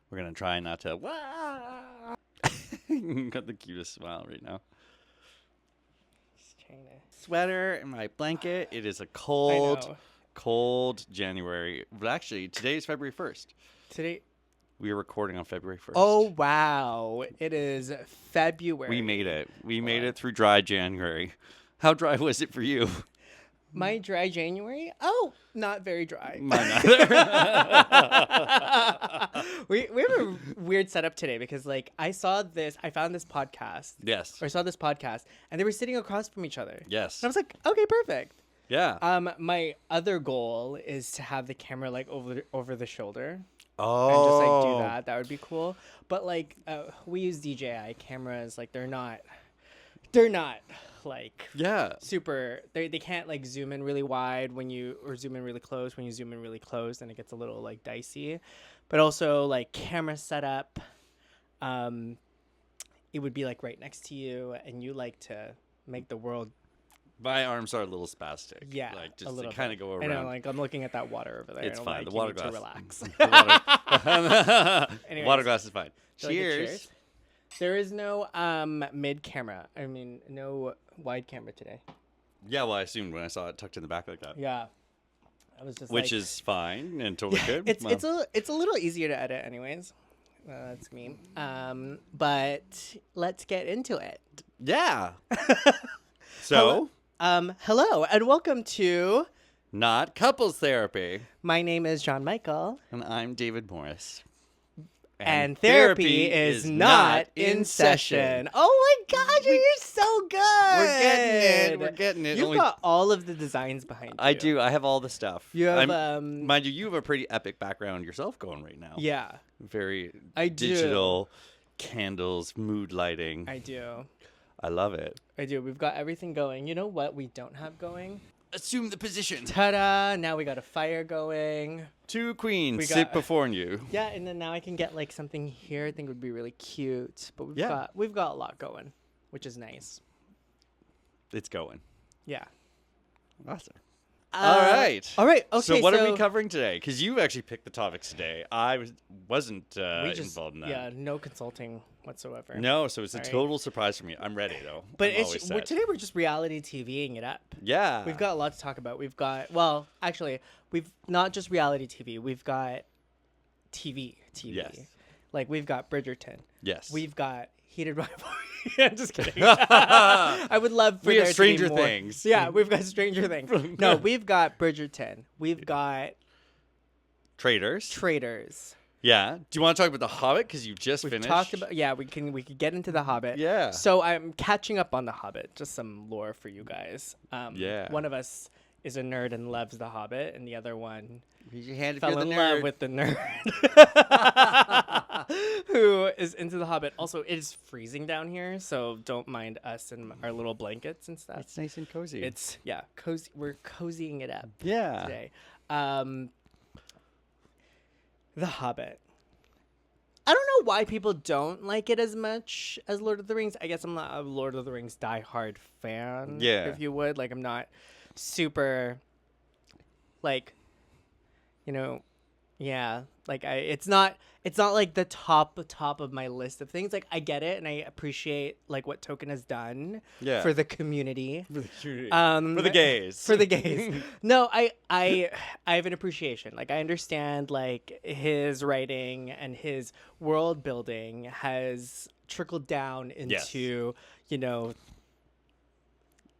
We're going to try not to... Got the cutest smile right now. Sweater and my blanket. It is a cold January. But actually, today is February 1st. Today... We are recording on February 1st. Oh, wow. It is February. We made it. We made it through dry January. How dry was it for you? My dry January? Oh, not very dry. Mine either. We have a weird setup today because, like, I found this podcast. Yes. Or I saw this podcast, and they were sitting across from each other. Yes. And I was like, okay, perfect. Yeah. My other goal is to have the camera, like, over the shoulder. Oh. And just, like, do that. That would be cool. But, like, we use DJI cameras. Like, they're not like super they can't like zoom in really wide or zoom in really close. When you zoom in really close, then it gets a little like dicey. But also like camera setup, it would be like right next to you, and you like to make the world. My arms are a little spastic. Yeah, like just to kind of go around. I know, like I'm looking at that water over there. It's fine. Like, the water glass. to relax. Anyways, water glass is fine. Cheers. There is no mid camera. I mean, no wide camera today. Yeah, well, I assumed when I saw it tucked in the back like that. Yeah, I was just which is fine and totally good. It's a little easier to edit, anyways. That's me. But let's get into it. Yeah. So, hello and welcome to Not Couples Therapy. My name is John Michael, and I'm David Morris. And therapy is not in session. Oh my gosh, you're so good. We're getting it. You've got all of the designs behind you. I do. I have all the stuff. You have, mind you have a pretty epic background yourself going right now. Yeah. Very digital, candles, mood lighting. I do. I love it. I do. We've got everything going. You know what we don't have going? Assume the position. Ta-da! Now we got a fire going. Two queens sit before you. Yeah, and then now I can get like something here I think would be really cute. But we've got a lot going, which is nice. It's going. Yeah. Awesome. All right. Okay. So what are we covering today? Because you actually picked the topics today. I wasn't involved in that. Yeah, no consulting whatsoever. No, so it's a total surprise for me. I'm ready though. But today we're just reality TVing it up. Yeah. We've got a lot to talk about. We've not just reality TV. We've got TV. Yes. Like we've got Bridgerton. Yes. We've got Heated Rivalry. I'm just kidding. I would love for we there have Stranger to be more. Things. Yeah, we've got Stranger Things. No, we've got Bridgerton. We've got Traitors. Yeah. Do you want to talk about The Hobbit? Because you've just finished. Talked about. Yeah, we could get into The Hobbit. Yeah. So I'm catching up on The Hobbit. Just some lore for you guys. Yeah. One of us is a nerd and loves The Hobbit, and the other one fell in love with the nerd who is into The Hobbit. Also, it is freezing down here, so don't mind us and our little blankets and stuff. It's nice and cozy. Cozy. We're cozying it up. Yeah. Today, The Hobbit. I don't know why people don't like it as much as Lord of the Rings. I guess I'm not a Lord of the Rings diehard fan. Yeah. If you would, like, I'm not super, like, you know, yeah, like it's not like the top of my list of things. Like I get it and I appreciate like what Tolkien has done for the community. For the gays. For the gays. No, I have an appreciation. Like I understand like his writing and his world building has trickled down into, you know,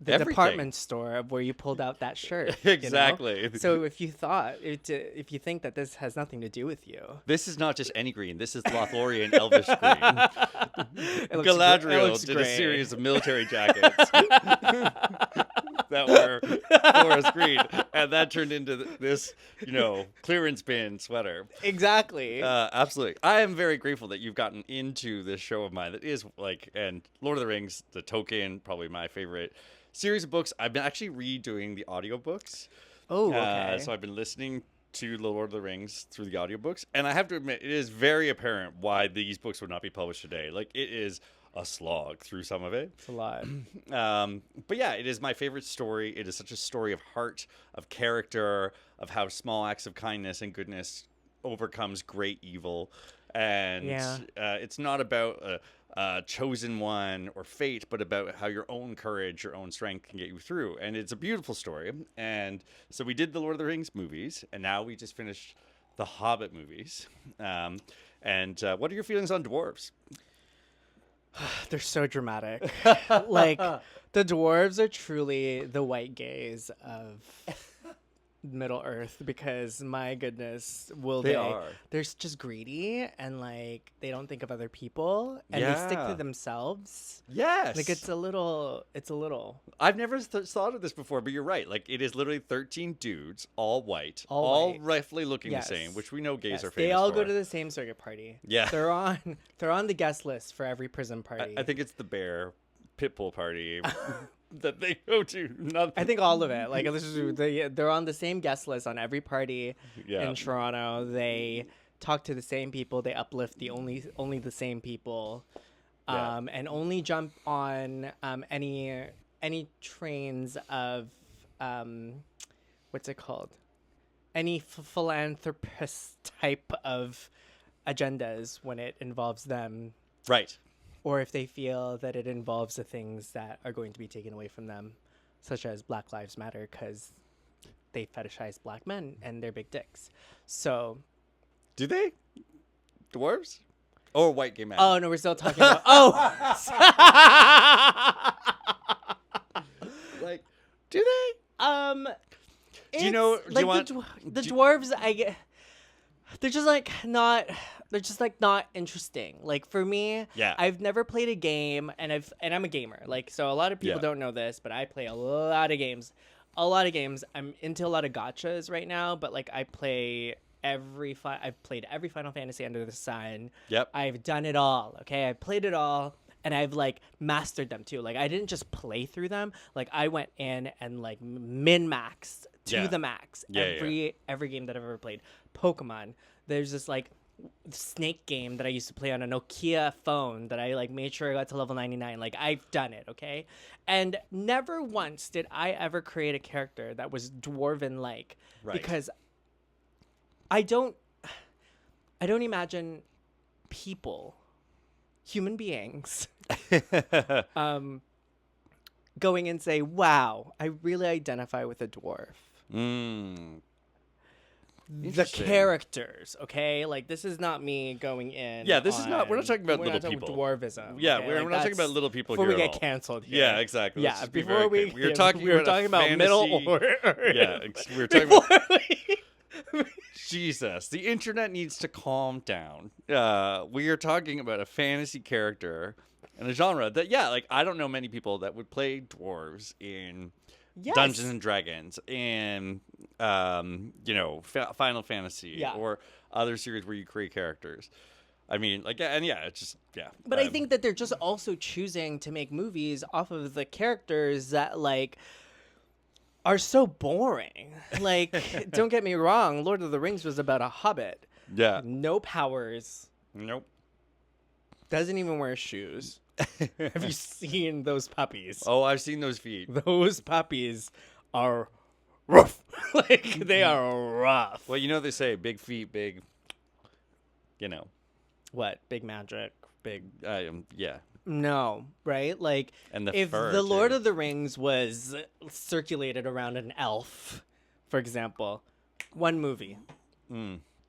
the department store of where you pulled out that shirt. Exactly. You know? So if you think that this has nothing to do with you, this is not just any green. This is Lothlorien Elvish green. Galadriel did a series of military jackets that were forest green, and that turned into this, you know, clearance bin sweater. Exactly. Absolutely. I am very grateful that you've gotten into this show of mine that is like, and Lord of the Rings, the Tolkien, probably my favorite series of books. I've been actually redoing the audiobooks. Oh, okay. So I've been listening to The Lord of the Rings through the audiobooks, and I have to admit, it is very apparent why these books would not be published today. Like, it is a slog through some of it. It's a lot. But yeah, it is my favorite story. It is such a story of heart, of character, of how small acts of kindness and goodness overcomes great evil. and it's not about a chosen one or fate, but about how your own courage, your own strength can get you through. And it's a beautiful story. And so we did the Lord of the Rings movies, and now we just finished the Hobbit movies. And what are your feelings on dwarves? They're so dramatic. Like, the dwarves are truly the white gaze of Middle Earth, because my goodness, they're just greedy, and like they don't think of other people, and they stick to themselves. Yes, like it's a little I've never thought of this before, but you're right. Like, it is literally 13 dudes, all white, all roughly looking the same, which we know gays are famous they all for. go to the same circuit party. They're on the guest list for every prison party. I think it's the bear pitbull party that they go to. I think all of it. Like, they're on the same guest list on every party in Toronto. They talk to the same people. They uplift only the same people, and only jump on any trains of what's it called? Any philanthropist type of agendas when it involves them. Right. Or if they feel that it involves the things that are going to be taken away from them, such as Black Lives Matter, because they fetishize black men and their big dicks. So, do they? Dwarves? Or white gay men? Oh, no, we're still talking about... Like, do they? Do you know... Do like you want... the dwarves, they're just like not interesting. Like, for me, I've never played a game, and I'm a gamer. Like, so a lot of people don't know this, but I play a lot of games. I'm into a lot of gachas right now, but like I play I've played every Final Fantasy under the sun. Yep. I've done it all. Okay, I've played it all, and I've like mastered them too. Like, I didn't just play through them. Like, I went in and like min-maxed to the max every game that I've ever played. Pokemon. There's this like snake game that I used to play on a Nokia phone that I like made sure I got to level 99. Like, I've done it, okay? And never once did I ever create a character that was dwarven like, because I don't imagine people, human beings, going and say, wow, I really identify with a dwarf. The characters, okay? Like, this is not me going in. Yeah, this is not. We're not talking about little people. Dwarvism. Yeah, okay? we're not talking about little people before here. Before we get canceled here. Yeah, exactly. Yeah, before we were talking about Middle Earth. Yeah, we were talking about. Jesus, the internet needs to calm down. We are talking about a fantasy character and a genre that, like, I don't know many people that would play dwarves in Dungeons and Dragons and Final Fantasy or other series where you create characters. I mean, like, it's just But I think that they're just also choosing to make movies off of the characters that like are so boring. Like, don't get me wrong, Lord of the Rings was about a hobbit. Yeah. No powers. Nope. Doesn't even wear shoes. Have you seen those puppies? Oh, I've seen those feet. Those puppies are rough. Like, they are rough. Well, they say big feet, big, What? Big magic? Big... yeah. No, right? Like, and if the Lord of the Rings was circulated around an elf, for example, one movie,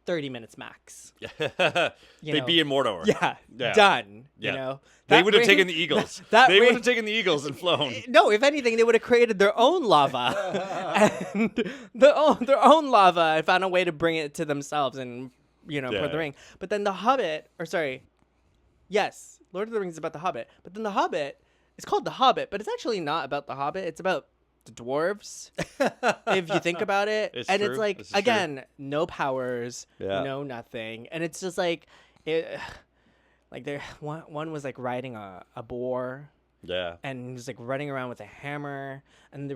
30 minutes max. They'd be in Mordor. Yeah. Done. Yeah. You know? They would have taken the eagles. They would have taken the eagles and flown. No, if anything, they would have created their own lava. And their own lava and found a way to bring it to themselves and, pour the ring. But then the Hobbit, yes, Lord of the Rings is about the Hobbit. But then the Hobbit is called the Hobbit, but it's actually not about the Hobbit. It's about the dwarves, if you think about it. It's like, again, no powers, no nothing. And it's just like, one was like riding a boar. Yeah. And he was like running around with a hammer, and they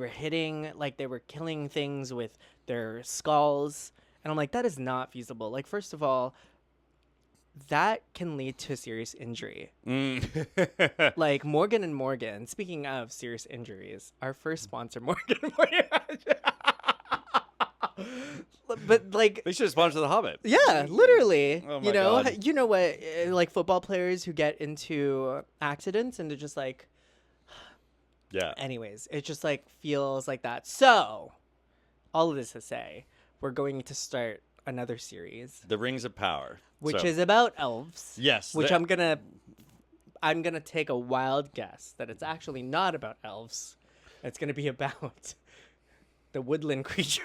were killing things with their skulls. And I'm like, that is not feasible. Like, first of all, that can lead to serious injury. Like, Morgan & Morgan, speaking of serious injuries, our first sponsor, Morgan & Morgan. But like, They should have sponsored the Hobbit. yeah, literally. Oh my God. You know what? Like football players who get into accidents and they're just like. Yeah. Anyways, it just like feels like that. So, all of this to say, we're going to start another series, The Rings of Power, which is about elves. Yes. Which I'm gonna take a wild guess that it's actually not about elves. It's gonna be about the woodland creatures.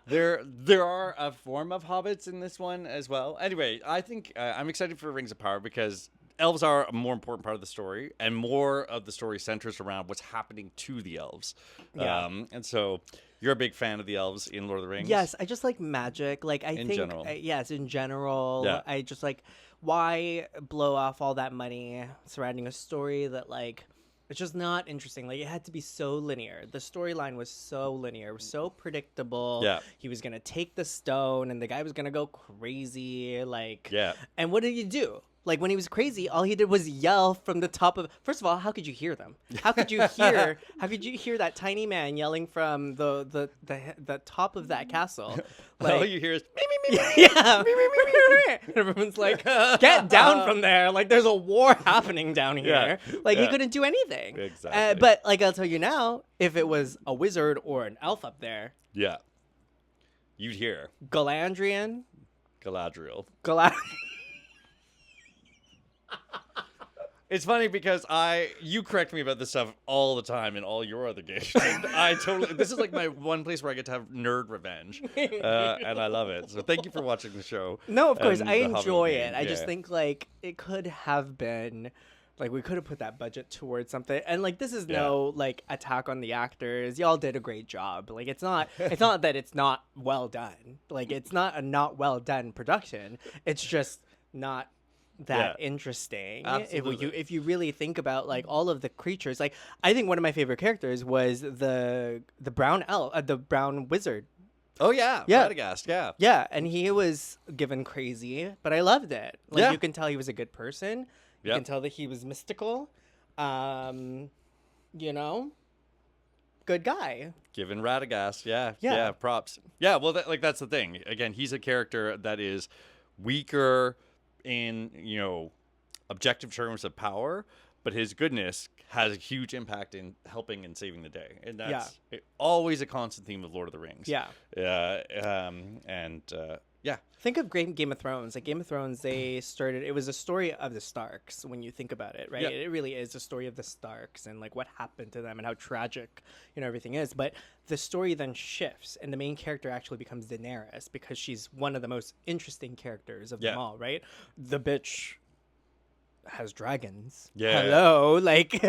There are a form of hobbits in this one as well. Anyway, I think I'm excited for Rings of Power because elves are a more important part of the story, and more of the story centers around what's happening to the elves. Yeah. And so you're a big fan of the elves in Lord of the Rings. Yes, I just like magic. Like I think, general. yes, in general, Yeah. I just like why blow off all that money surrounding a story that like it's just not interesting. Like it had to be so linear. The storyline was so linear, it was so predictable. Yeah. He was gonna take the stone, and the guy was gonna go crazy. Like, Yeah. And what did he do? Like when he was crazy, all he did was yell from the top of. First of all, how could you hear them? How could you hear? How could you hear that tiny man yelling from the top of that castle? Like, All you hear is me, me, me. yeah. Everyone's like, get down from there. Like there's a war happening down here. Yeah. Like he Yeah. couldn't do anything. Exactly. But like I'll tell you now, if it was a wizard or an elf up there, Yeah. You'd hear Galadriel. Galadriel. Galadriel. It's funny because you correct me about this stuff all the time in all your other games. I totally. This is like my one place where I get to have nerd revenge, and I love it. So thank you for watching the show. No, of course and I the Hobbit enjoy game. it. I just Yeah. think like it could have been. Like we could have put that budget towards something, and like this is no like attack on the actors. Y'all did a great job. Like it's not that it's not well done. Like it's not a not well done production. It's just not that interesting. Absolutely. If you really think about like all of the creatures, like I think one of my favorite characters was the brown elf, the brown wizard. Oh yeah, Yeah. Radagast, yeah. Yeah, and he was given crazy, but I loved it. Like Yeah. you can tell he was a good person. You Yep. can tell that he was mystical. You know, good guy. Given Radagast, yeah, Yeah. props. Yeah, well, that's the thing. Again, he's a character that is weaker in objective terms of power, but his goodness has a huge impact in helping and saving the day, and that's always a constant theme of Lord of the Rings. Yeah. Yeah. Think of Game of Thrones. Like Game of Thrones, they started. It was a story of the Starks. When you think about it, right? Yeah. It really is a story of the Starks and like what happened to them and how tragic, everything is. But the story then shifts, and the main character actually becomes Daenerys because she's one of the most interesting characters of them all. Right? The bitch has dragons. Yeah. Hello, like She's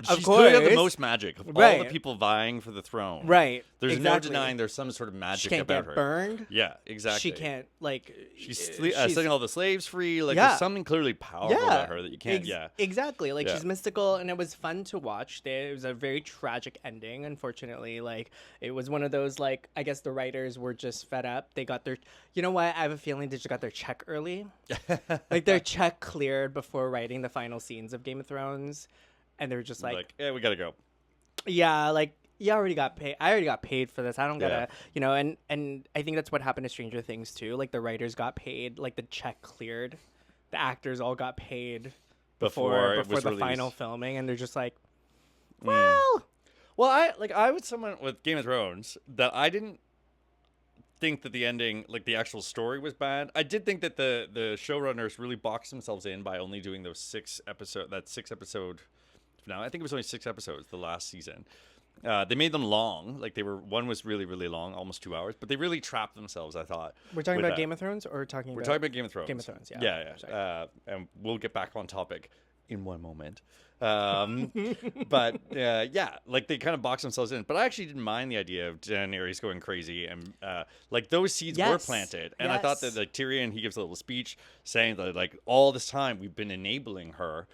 of course. clearly got the most magic of all the Right. people vying for the throne. Right. There's exactly. no denying there's some sort of magic She can't about get her. burned. Yeah, exactly. She can't like. She's setting all the slaves free. Like Yeah. there's something clearly powerful about her that you can't. Exactly. Like Yeah. she's mystical, and it was fun to watch. It was a very tragic ending, unfortunately. Like it was one of those like I guess the writers were just fed up. They got their. You know what? I have a feeling they just got their check early. Like their check cleared before writing the final scenes of Game of Thrones, and they were just like yeah, we gotta go. yeah, like you already got paid. I already got paid for this. I don't gotta, and I think that's what happened to Stranger Things too. Like the writers got paid, like the check cleared, the actors all got paid Before it before was the released. final filming, and they're just like, Well, I was someone with Game of Thrones that I didn't think that the ending, like the actual story, was bad. I did think that the showrunners really boxed themselves in by only doing those 6 episode finale. I think it was only 6 episodes the last season. They made them long, like one was really, really long, almost 2 hours, but they really trapped themselves, I thought. we're talking with about that. Game of Thrones, or We're talking about Game of Thrones. Game of Thrones, yeah. Yeah. Sorry. And we'll get back on topic in one moment. But like they kind of boxed themselves in. But I actually didn't mind the idea of Daenerys going crazy, and like those seeds were Yes. planted. And I thought that like Tyrion, he gives a little speech saying that like all this time we've been enabling her.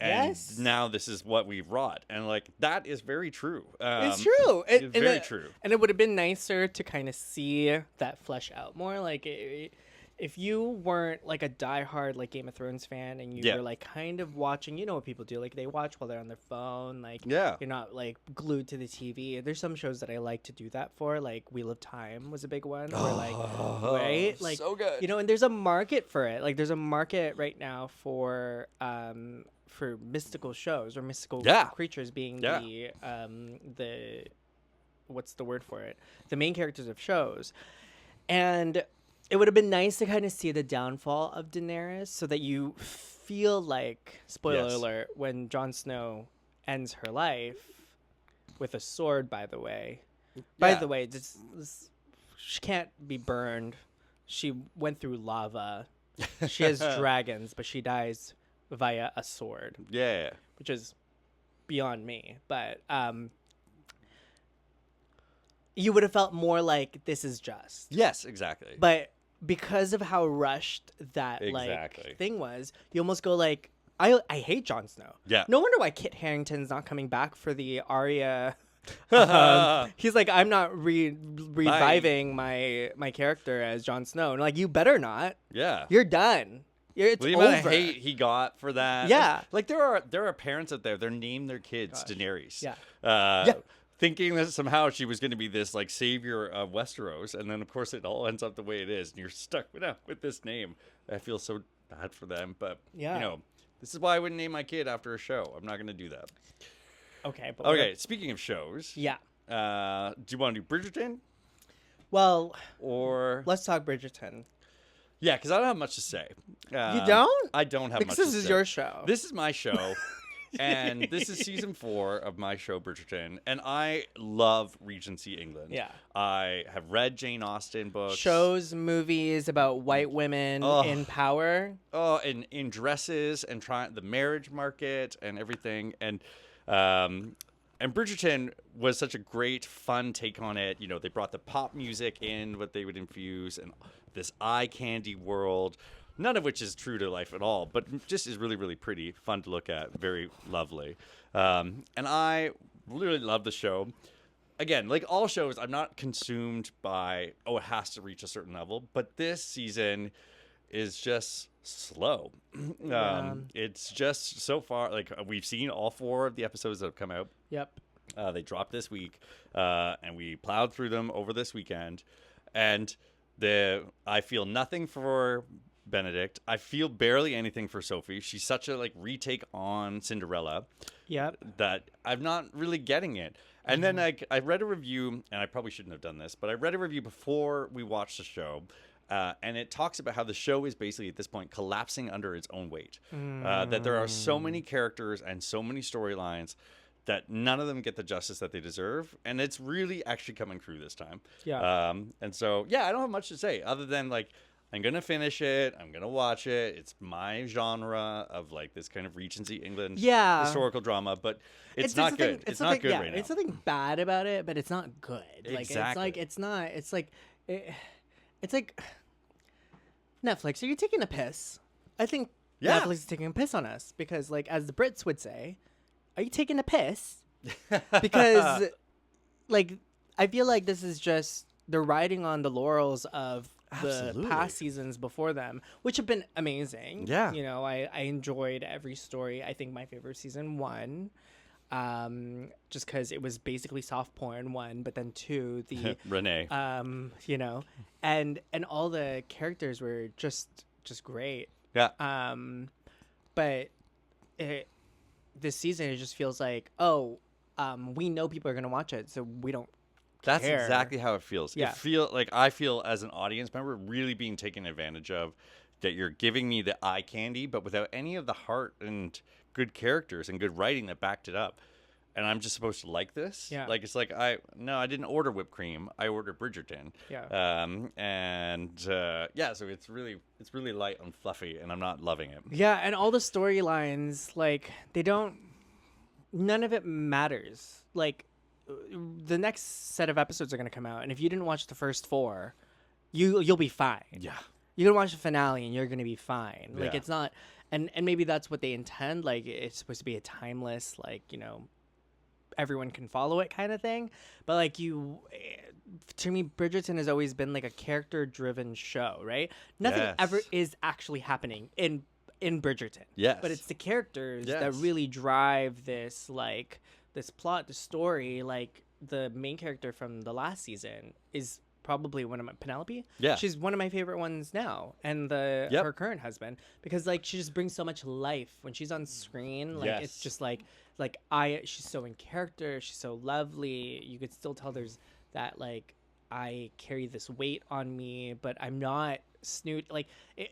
And Yes. now this is what we've wrought. And like that is very true. It's true. Very true. And it would have been nicer to kind of see that flesh out more. Like, if you weren't like a diehard like Game of Thrones fan and you were like kind of watching, you know what people do, like they watch while they're on their phone, like you're not like glued to the TV. There's some shows that I like to do that for, like Wheel of Time was a big one, where like right, like so good, you know, and there's a market for it. Like there's a market right now for mystical shows or mystical creatures being the what's the word for it? The main characters of shows. And it would have been nice to kind of see the downfall of Daenerys so that you feel like, spoiler alert, when Jon Snow ends her life with a sword, by the way. By the way, she can't be burned. She went through lava. She has dragons, but she dies via a sword. Yeah. Which is beyond me. But you would have felt more like this is just. Yes, exactly. But because of how rushed that like thing was, you almost go like, I hate Jon Snow. Yeah. No wonder why Kit Harington's not coming back for the Arya. He's like, I'm not reviving my character as Jon Snow. And like, you better not. Yeah. You're done. It's the over. amount of hate he got for that. Yeah. Like there are parents out there. They're named their kids Daenerys. Yeah. Thinking that somehow she was going to be this like savior of Westeros, and then of course it all ends up the way it is, and you're stuck with this name. I feel so bad for them, but you know, this is why I wouldn't name my kid after a show. I'm not going to do that. Okay. But okay. Speaking of shows, do you want to do Bridgerton? Well, or let's talk Bridgerton. Yeah, because I don't have much to say. You don't? I don't have much to say. Because this is your show. This is my show. And this is season 4 of my show, Bridgerton. And I love Regency England. Yeah. I have read Jane Austen books. Shows, movies about white women in power. Oh, in dresses and trying the marriage market and everything. And Bridgerton was such a great, fun take on it. You know, they brought the pop music in, what they would infuse, and this eye candy world. None of which is true to life at all, but just is really, really pretty, fun to look at, very lovely. And I really love the show. Again, like all shows, I'm not consumed by, it has to reach a certain level. But this season is just slow. It's just so far, like we've seen all 4 of the episodes that have come out. Yep. They dropped this week, and we plowed through them over this weekend. And I feel nothing for Benedict. I feel barely anything for Sophie. She's such a like retake on Cinderella. Yep. That I'm not really getting it. And then I read a review, and I probably shouldn't have done this, but I read a review before we watched the show, and it talks about how the show is basically at this point collapsing under its own weight. That there are so many characters and so many storylines that none of them get the justice that they deserve, and it's really actually coming through this time. Yeah. And so I don't have much to say other than like, I'm going to finish it. I'm going to watch it. It's my genre of like this kind of Regency England historical drama, but it's not good. It's not good right now. It's nothing bad about it, but it's not good. Exactly. Like, it's like Netflix, are you taking a piss? I think Netflix is taking a piss on us because like, as the Brits would say, are you taking a piss? Because like, I feel like this is just, they're riding on the laurels of the past seasons before them, which have been amazing. Yeah. You know, I enjoyed every story. I think my favorite season 1, just because it was basically soft porn 1, but then 2, the Renee. You know, and all the characters were just great. Yeah. But this season it just feels like, we know people are gonna watch it, so we don't. That's exactly how it feels. Yeah. I feel as an audience member really being taken advantage of, that you're giving me the eye candy, but without any of the heart and good characters and good writing that backed it up. And I'm just supposed to like this? Yeah. Like, it's like, I didn't order whipped cream. I ordered Bridgerton. Yeah. So it's really light and fluffy, and I'm not loving it. Yeah, and all the storylines, like, none of it matters. Like, the next set of episodes are going to come out, and if you didn't watch the first 4, you'll be fine. Yeah. You're going to watch the finale, and you're going to be fine. Like, Yeah. it's not... And maybe that's what they intend. Like, it's supposed to be a timeless, like, you know, everyone can follow it kind of thing. But, like, to me, Bridgerton has always been like a character-driven show, right? Nothing Yes. ever is actually happening in Bridgerton. Yes. But it's the characters that Yes. really drive this plot, the story. Like the main character from the last season is probably one of my Penelope. Yeah. She's one of my favorite ones now, and her current husband, because like she just brings so much life when she's on screen. Like it's Yes. just she's so in character. She's so lovely. You could still tell there's that like I carry this weight on me, but I'm not snoot. Like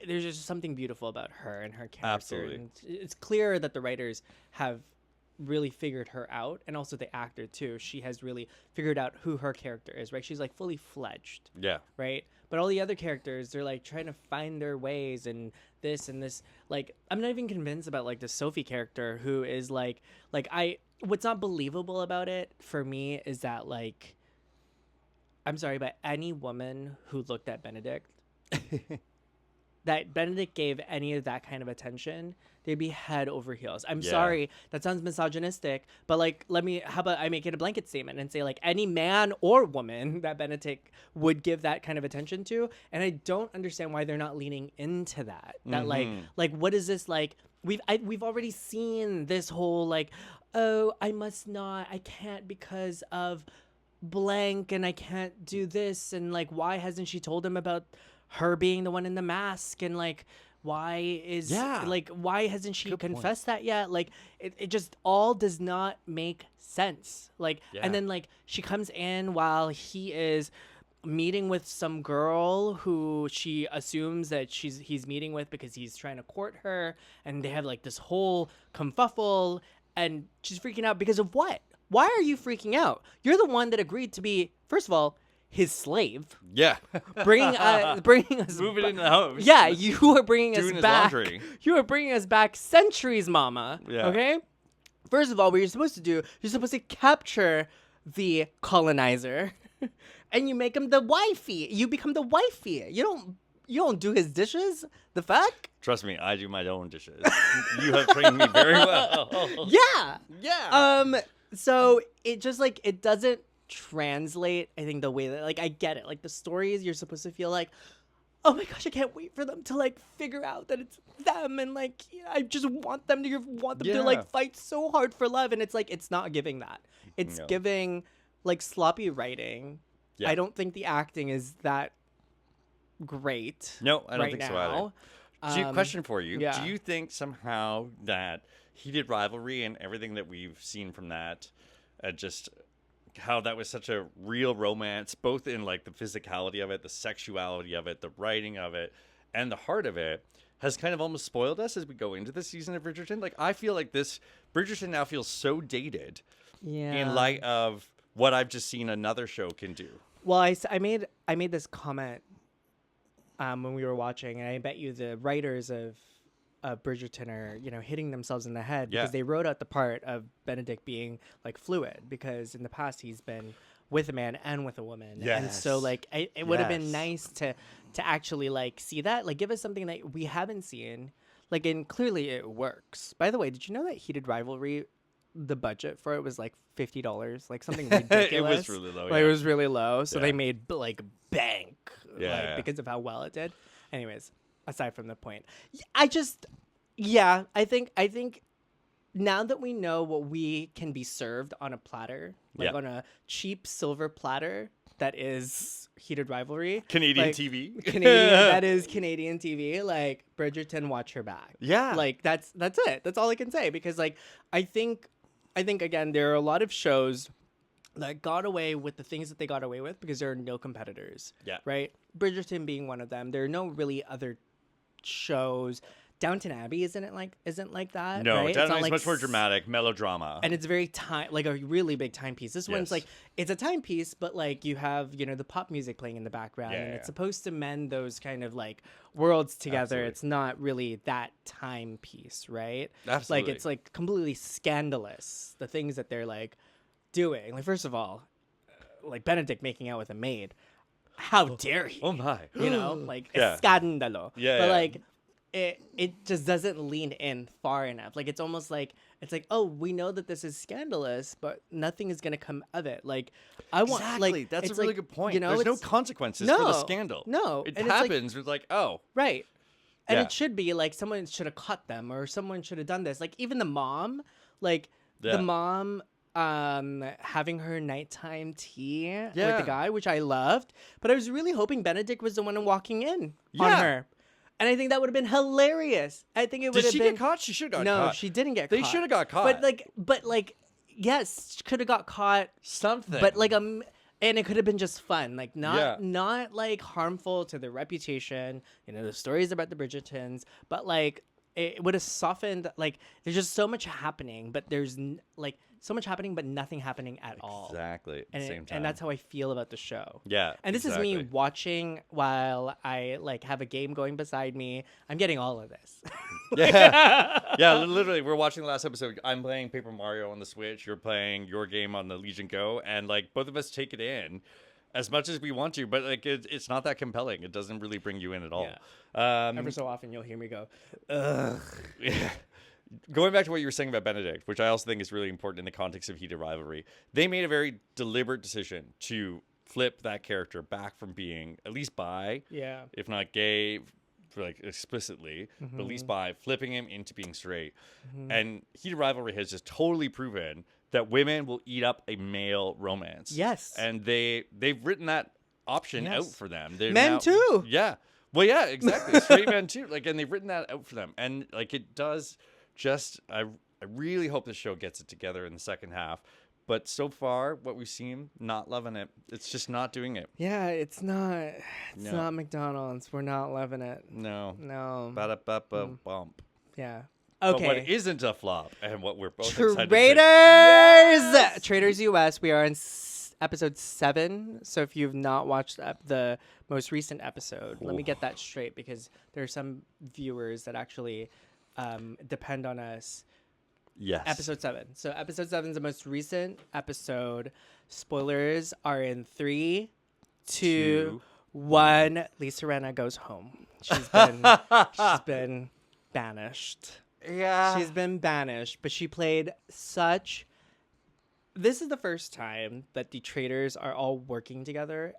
there's just something beautiful about her and her character. Absolutely. And it's clear that the writers have really figured her out, and also the actor too. She has really figured out who her character is, right? She's like fully fledged, Yeah. right? But all the other characters, they're like trying to find their ways and this and this. Like I'm not even convinced about like the Sophie character, who is what's not believable about it for me is that like, I'm sorry, but any woman who looked at Benedict, that Benedict gave any of that kind of attention, they'd be head over heels. I'm sorry, that sounds misogynistic, but like, how about I make it a blanket statement and say like any man or woman that Benedict would give that kind of attention to, and I don't understand why they're not leaning into that. That like what is this like? We've already seen this whole like, oh, I can't because of blank, and I can't do this, and like why hasn't she told him about her being the one in the mask, and like why hasn't she confessed that yet? Like it just all does not make sense. Like and then like she comes in while he is meeting with some girl who she assumes that he's meeting with because he's trying to court her, and they have like this whole kerfuffle, and she's freaking out because of what? Why are you freaking out? You're the one that agreed to be, first of all, his slave. Yeah. bringing us Moving in the house. Yeah, you are bringing us Doing his back. laundry. You are bringing us back centuries, mama. Yeah. Okay? First of all, what you're supposed to do, you're supposed to capture the colonizer and you make him the wifey. You become the wifey. You don't do his dishes. The fuck? Trust me, I do my own dishes. You have trained me very well. Yeah. Yeah. So it just like it doesn't translate. I think the way that like I get it. Like the stories, you're supposed to feel like, oh my gosh, I can't wait for them to like figure out that it's them, and like I just want them to like fight so hard for love, and it's like it's not giving that. It's giving like sloppy writing. Yeah. I don't think the acting is that great. No, I don't right think now. so either. Question for you. yeah. Do you think somehow that heated rivalry and everything that we've seen from that, just how that was such a real romance, both in like the physicality of it, the sexuality of it, the writing of it, and the heart of it, has kind of almost spoiled us as we go into this season of Bridgerton? Like, I feel like this Bridgerton now feels so dated in light of what I've just seen another show can do. Well, I made this comment when we were watching, and I bet you the writers of Bridgerton are, hitting themselves in the head because they wrote out the part of Benedict being like fluid, because in the past he's been with a man and with a woman. Yes. And so like it would have been nice to actually like see that, like give us something that we haven't seen, like, and clearly it works. By the way, did you know that Heated Rivalry, the budget for it was like $50, like something ridiculous? It was really low. Like, it was really low, so they made like bank, Yeah. because of how well it did. Anyways, aside from the point, I think now that we know what we can be served on a platter, like on a cheap silver platter that is Heated Rivalry, Canadian like, TV. that is Canadian TV. Like, Bridgerton, watch her back. Yeah. Like that's it. That's all I can say, because like I think again, there are a lot of shows that got away with the things that they got away with because there are no competitors. Yeah. Right? Bridgerton being one of them. There are no really other shows. Downton Abbey isn't like that. No, right? Downton Abbey is much more dramatic, melodrama. And it's very like a really big timepiece. This one's like, it's a timepiece, but like you have, the pop music playing in the background, and it's supposed to mend those kind of like worlds together. Absolutely. It's not really that timepiece, right? Absolutely. Like it's like completely scandalous, the things that they're like doing. Like, first of all, like Benedict making out with a maid. How dare he? Oh my. Like escándalo. Yeah. But like, it just doesn't lean in far enough. Like it's almost like oh, we know that this is scandalous, but nothing is gonna come of it. Like I want Exactly. That's a really good point. You know, there's no consequences for the scandal. No, it and happens. It's like, oh, right. And Yeah. it should be like someone should have caught them or someone should have done this. Like even the mom, like the mom having her nighttime tea with Yeah. the guy, which I loved. But I was really hoping Benedict was the one walking in on Yeah. her. And I think that would have been hilarious. I think it would did have she been get caught? She should have got No, caught. she didn't get They caught. should have got caught. But yes, could have got caught. Something. But like and it could have been just fun, like Yeah. not like harmful to their reputation. You know, the stories about the Bridgertons, but like it would have softened. Like there's just so much happening, but there's like so much happening, but nothing happening at all. Exactly. At And the same time. and that's how I feel about the show. Yeah. And this is exactly. me watching while I like have a game going beside me. I'm getting all of this. Yeah. Yeah, literally, we're watching the last episode. I'm playing Paper Mario on the Switch. You're playing your game on the Legion Go. And, like, both of us take it in as much as we want to. But, like, it's not that compelling. It doesn't really bring you in at all. Every so often you'll hear me go, ugh. Yeah. Going back to what you were saying about Benedict, which I also think is really important in the context of heated rivalry, they made a very deliberate decision to flip that character back from being at least bi, Yeah. if not gay, like explicitly, but at least bi, flipping him into being straight. And heated rivalry has just totally proven that women will eat up a male romance. Yes. And they've written that option out for them. They're Men too. Yeah. Well, yeah, exactly. Straight men too. Like, and they've written that out for them. And like, it does just, I really hope this show gets it together in the second half. But so far, what we've seen, not loving it. It's just not doing it. Yeah, it's not No. not McDonald's. We're not loving it. No. No. Ba-da-ba-ba-bump. Yeah. But Okay. what isn't a flop, and what we're both excited to Traitors! say- Traitors US. We are in episode 7. So if you've not watched the most recent episode, let me get that straight because there are some viewers that actually depend on us. Yes. Episode 7. So episode 7 is the most recent episode. Spoilers are in 3, 2, 1. Lisa Rinna goes home. She's been banished. Yeah. She's been banished, but she played such. This is the first time that the Traitors are all working together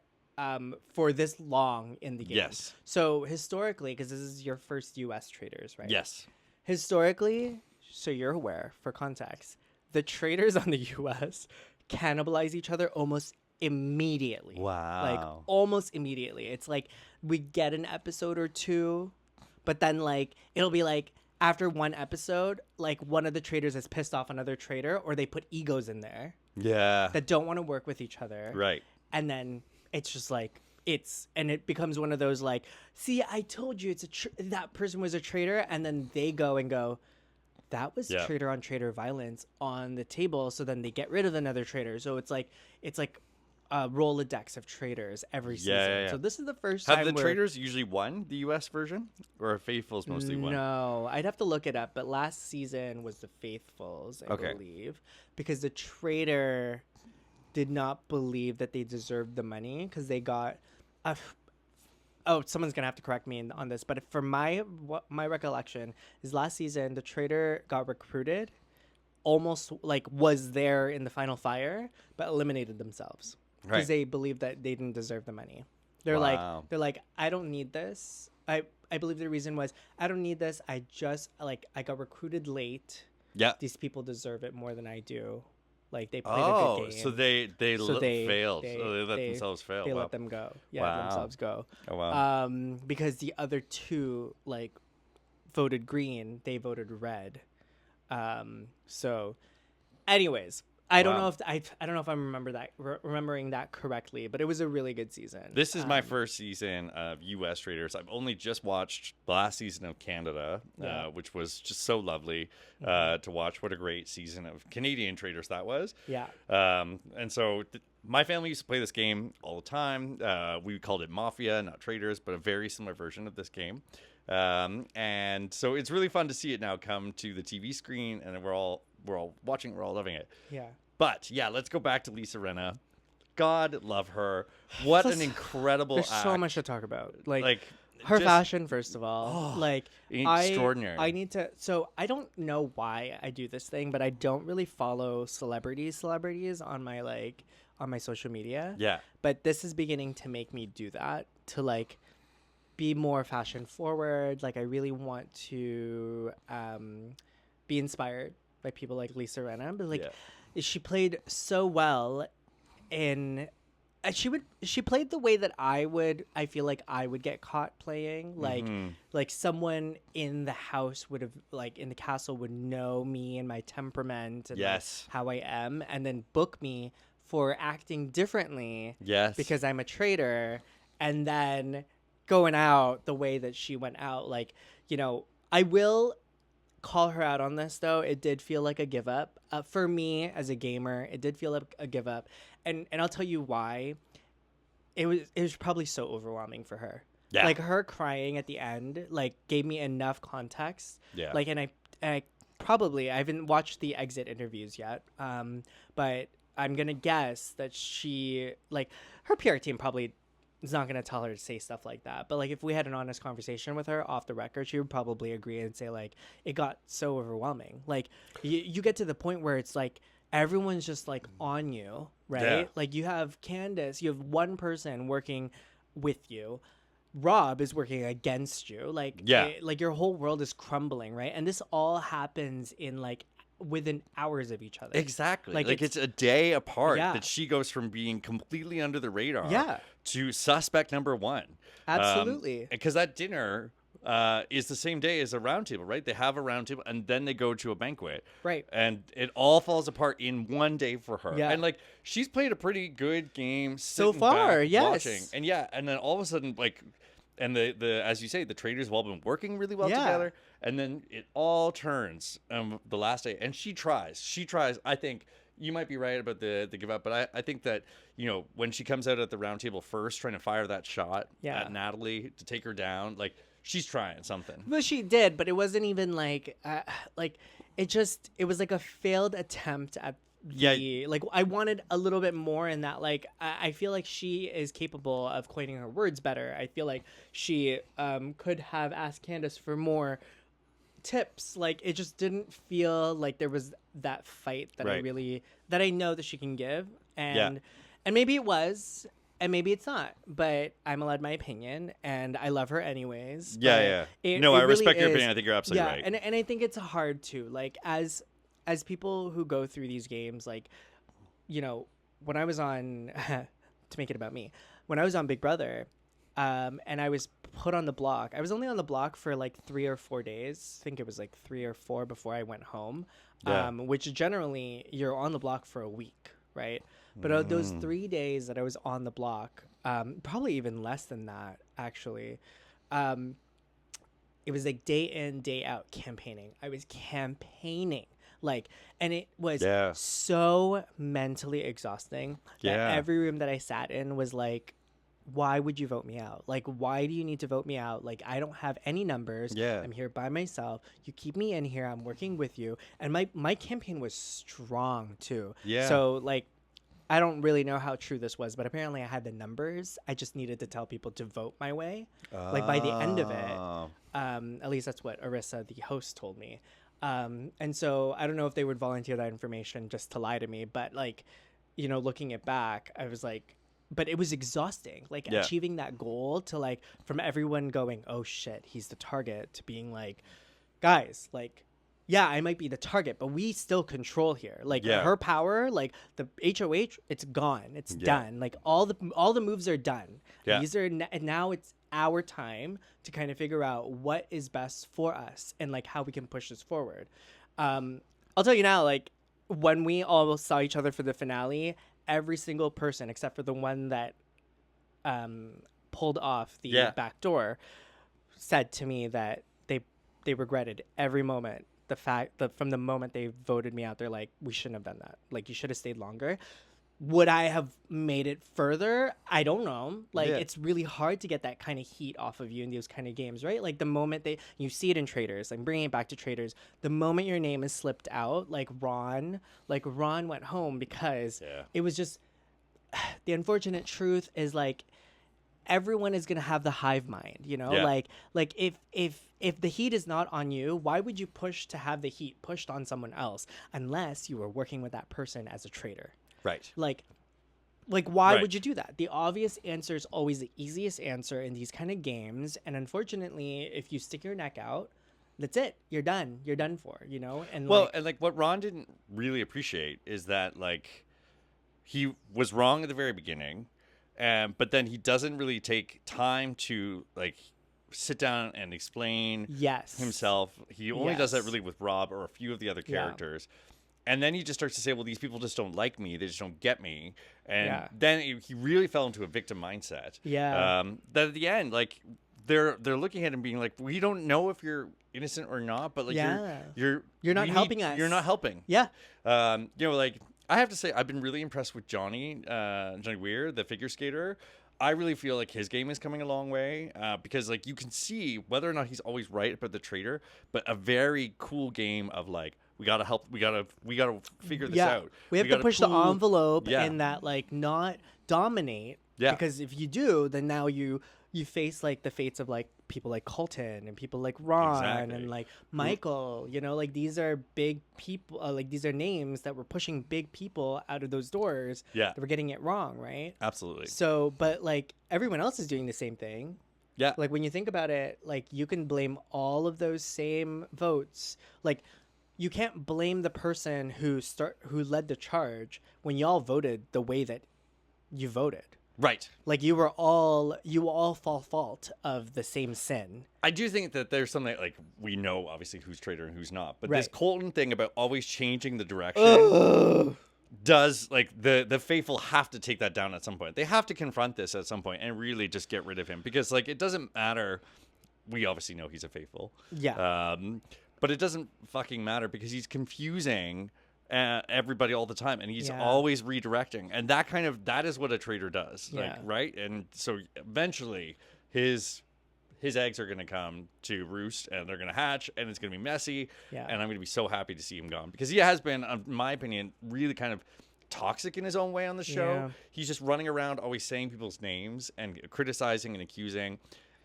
for this long in the game. Yes. So historically, because this is your first U.S. Traitors, right? Yes. Historically, so you're aware, for context, the Traitors on the U.S. cannibalize each other almost immediately. Wow. Like almost immediately. It's like we get an episode or two, but then like it'll be like after one episode, like one of the Traitors is pissed off another traitor, or they put egos in there Yeah. that don't want to work with each other. Right. And then it's just like and it becomes one of those like, see, I told you that person was a traitor, and then they go and go, that was traitor on traitor violence on the table. So then they get rid of another traitor. So it's like a Rolodex of traitors every season. Yeah. So this is the first time Have the Traitors usually won the U.S. version, or Faithfuls mostly won? No, I'd have to look it up. But last season was the Faithfuls, I believe, because the traitor did not believe that they deserved the money because they got someone's gonna have to correct me on this, but for my recollection is last season the traitor got recruited, almost like was there in the final fire, but eliminated themselves because they believed that they didn't deserve the money. They're like, I don't need this. I believe the reason was I don't need this. I just I got recruited late. Yeah. These people deserve it more than I do. Like they played a good game. So they failed. They let themselves fail. They Wow. let them go. Yeah, Wow. let themselves go. Oh wow. Because the other two voted green, they voted red. So, anyways, I don't know if I'm remembering that correctly, but it was a really good season. This is my first season of U.S. Traitors. I've only just watched the last season of Canada, which was just so lovely to watch. What a great season of Canadian Traitors that was. Yeah. And so my family used to play this game all the time. We called it Mafia, not Traitors, but a very similar version of this game. And so it's really fun to see it now come to the TV screen, and we're all watching, we're all loving it. Yeah. But yeah, let's go back to Lisa Rinna. God love her. What an incredible There's act. so much to talk about. Her just fashion, first of all, like extraordinary. I need to. So I don't know why I do this thing, but I don't really follow celebrities on my on my social media. Yeah. But this is beginning to make me do that, to like be more fashion forward. Like I really want to be inspired by people like Lisa Rinna. But like she played so well in she played the way that I feel like I would get caught playing, like someone in the house would have, like in the castle, would know me and my temperament and like, how I am, and then book me for acting differently because I'm a traitor, and then going out the way that she went out. Like, you know, I will call her out on this though. It did feel like a give up for me as a gamer. It did feel like a give up, and I'll tell you why. It was probably so overwhelming for her. Yeah, like her crying at the end like gave me enough context. Yeah, like and I probably, I haven't watched the exit interviews yet, but I'm gonna guess that she, like, her PR team probably is not gonna tell her to say stuff like that. But like if we had an honest conversation with her off the record, she would probably agree and say like it got so overwhelming. Like you get to the point where it's like everyone's just like on you, right? Yeah. Like you have Candice, you have one person working with you. Rob is working against you. Like, like your whole world is crumbling, right? And this all happens in like within hours of each other. Exactly. Like it's a day apart that she goes from being completely under the radar to suspect number one. Absolutely. Because that dinner is the same day as a round table, right? They have a round table and then they go to a banquet. Right. And it all falls apart in one day for her. Yeah. And like she's played a pretty good game so far, watching. And and then all of a sudden, like, and the as you say, the Traitors have all been working really well together. And then it all turns the last day. And she tries. I think you might be right about the give up, but I think that, you know, when she comes out at the round table first, trying to fire that shot at Natalie to take her down, like, she's trying something. Well, she did, but it wasn't even like it was like a failed attempt at like I wanted a little bit more in that. Like I feel like she is capable of coining her words better. I feel like she could have asked Candice for more tips. Like it just didn't feel like there was that fight that I know that she can give, and maybe it was. And maybe it's not, but I'm allowed my opinion, and I love her anyways. I respect your opinion. I think you're absolutely right. And I think it's hard too. Like as people who go through these games, like, you know, when I was on to make it about me, when I was on Big Brother, and I was put on the block. I was only on the block for like 3 or 4 days. I think it was like 3 or 4 before I went home. Which generally you're on the block for a week, right? But those 3 days that I was on the block, probably even less than that, actually, it was like day in, day out campaigning. I was campaigning, like, and it was so mentally exhausting that every room that I sat in was like, why would you vote me out? Like, why do you need to vote me out? Like, I don't have any numbers. I'm here by myself. You keep me in here. I'm working with you. And my campaign was strong too. So like, I don't really know how true this was, but apparently I had the numbers. I just needed to tell people to vote my way. Like by the end of it, at least that's what Arissa, the host, told me. And so I don't know if they would volunteer that information just to lie to me, but like, you know, looking it back, I was like, but it was exhausting, like achieving that goal, to like, from everyone going, oh shit, he's the target, to being like, guys, like, yeah, I might be the target, but we still control here. Like her power, like the HOH, it's gone. It's done. Like all the moves are done. These are now it's our time to kind of figure out what is best for us and like how we can push this forward. I'll tell you now, like when we all saw each other for the finale, every single person except for the one that pulled off the back door said to me that they regretted every moment. The fact that from the moment they voted me out, they're like, we shouldn't have done that. Like, you should have stayed longer. Would I have made it further? I don't know. Like, it's really hard to get that kind of heat off of you in those kind of games, right? Like, the moment you see it in Traitors, I'm bringing it back to Traitors, the moment your name is slipped out, like Ron went home because it was just, the unfortunate truth is like, everyone is gonna have the hive mind, you know, Yeah. like if the heat is not on you, why would you push to have the heat pushed on someone else unless you were working with that person as a traitor? Right. Like why Right. would you do that? The obvious answer is always the easiest answer in these kind of games, and unfortunately, if you stick your neck out, that's it. You're done. You're done for, you know? And Well, like, and like what Ron didn't really appreciate is that like he was wrong at the very beginning, but then he doesn't really take time to like sit down and explain yes. himself. He only does that Yes. really with Rob or a few of the other Yeah. characters. And then he just starts to say, well, these people just don't like me. They just don't get me. And Yeah. then he really fell into a victim mindset. Yeah. That at the end, like, they're looking at him being like, we don't know if you're innocent or not, but like Yeah. you're not helping us. You're not helping. Yeah. You know, like I have to say, I've been really impressed with Johnny Weir, the figure skater. I really feel like his game is coming a long way because like you can see whether or not he's always right about the traitor, but a very cool game of like we gotta help, we gotta figure this out. We have to gotta push the pull- envelope Yeah. and that like not dominate. Yeah. Because if you do, then now you face like the fates of like people like Colton and people like Ron Exactly. and like Michael, you know, like these are big people, like these are names that were pushing big people out of those doors. Yeah. That were getting it wrong, right? Absolutely. So, but like everyone else is doing the same thing. Yeah. Like when you think about it, like you can blame all of those same votes. Like you can't blame the person who led the charge when y'all voted the way that you voted. Right. Like you all fall fault of the same sin. I do think that there's something like we know obviously who's traitor and who's not, but this Right. Colton thing about always changing the direction does like the faithful have to take that down at some point. They have to confront this at some point and really just get rid of him because like it doesn't matter. We obviously know he's a faithful. Yeah. But it doesn't fucking matter because he's confusing everybody all the time and he's Yeah. always redirecting, and that is what a traitor does. Like, Yeah. right? And so eventually his eggs are going to come to roost and they're going to hatch and it's going to be messy. Yeah. And I'm going to be so happy to see him gone because he has been, in my opinion, really kind of toxic in his own way on the show. Yeah. He's just running around always saying people's names and criticizing and accusing.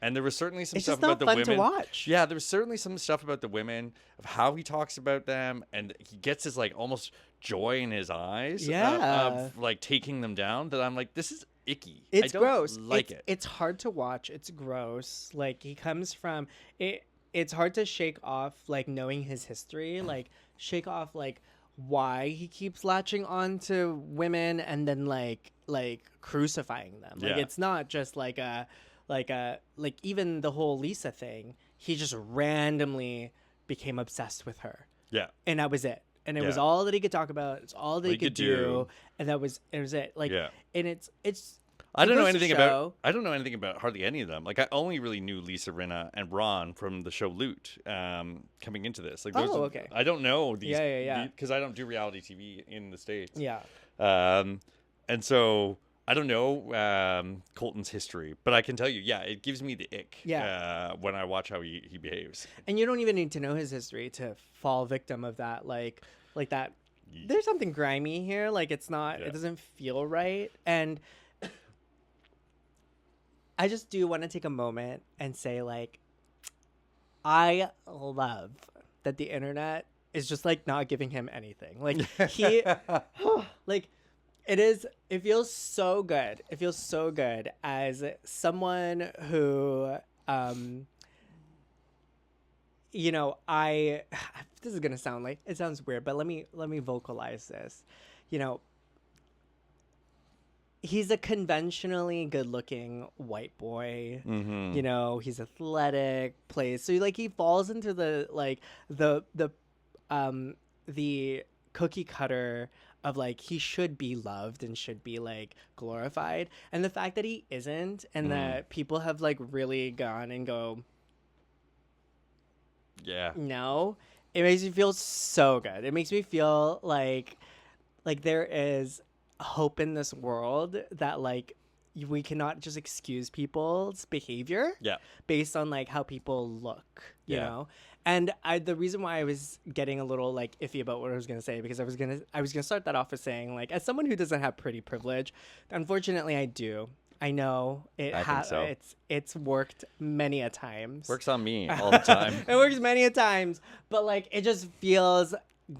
And there was certainly some It's stuff just not about the fun women. to watch. Yeah, there was certainly some stuff about the women, of how he talks about them, and he gets his like almost joy in his eyes Yeah. of like taking them down. That I'm like, this is icky. It's I don't gross. Like it. It's hard to watch. It's gross. Like he comes from it. It's hard to shake off like knowing his history. Like shake off like why he keeps latching on to women and then like crucifying them. Like Yeah. it's not just like even the whole Lisa thing. He just randomly became obsessed with her, Yeah. and that was it. And it was Yeah. all that he could talk about. It's all that he could do, and it was it. Like, Yeah. and it's. I don't know goes to anything show- about hardly any of them. Like I only really knew Lisa Rinna and Ron from the show Loot coming into this. Like those Oh, okay. I don't know these. Yeah. Because I don't do reality TV in the States. Yeah. And so I don't know Colton's history, but I can tell you, yeah, it gives me the ick. Yeah. When I watch how he behaves. And you don't even need to know his history to fall victim of that. Like that. There's something grimy here. Like it's not. Yeah. It doesn't feel right. And I just do want to take a moment and say, like, I love that the internet is just like not giving him anything. Like he, like. It feels so good. It feels so good as someone who, you know, this is going to sound like, it sounds weird, but let me vocalize this. You know, he's a conventionally good looking white boy. Mm-hmm. You know, he's athletic, plays. So like he falls into the cookie cutter of like he should be loved and should be like glorified, and the fact that he isn't, and that people have like really gone and go, Yeah. no, it makes me feel so good. It makes me feel like there is hope in this world, that like we cannot just excuse people's behavior Yeah. based on like how people look, you Yeah. know. And the reason why I was getting a little like iffy about what I was gonna say, because I was gonna start that off with saying, like, as someone who doesn't have pretty privilege, unfortunately I do. I know I think so. It's worked many a times. Works on me all the time. It works many a times, but like it just feels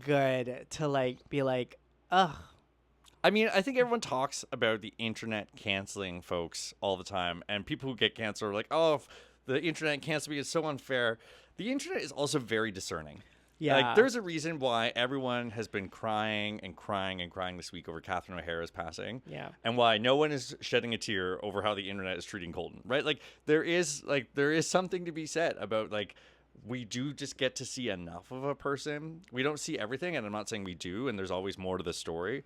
good to like be like, ugh. I mean, I think everyone talks about the internet canceling folks all the time, and people who get canceled are like, oh, the internet cancels me, it's so unfair. The internet is also very discerning. Yeah. Like, there's a reason why everyone has been crying and crying and crying this week over Catherine O'Hara's passing. Yeah. And why no one is shedding a tear over how the internet is treating Colton, right? Like, there is something to be said about, like, we do just get to see enough of a person. We don't see everything, and I'm not saying we do, and there's always more to the story.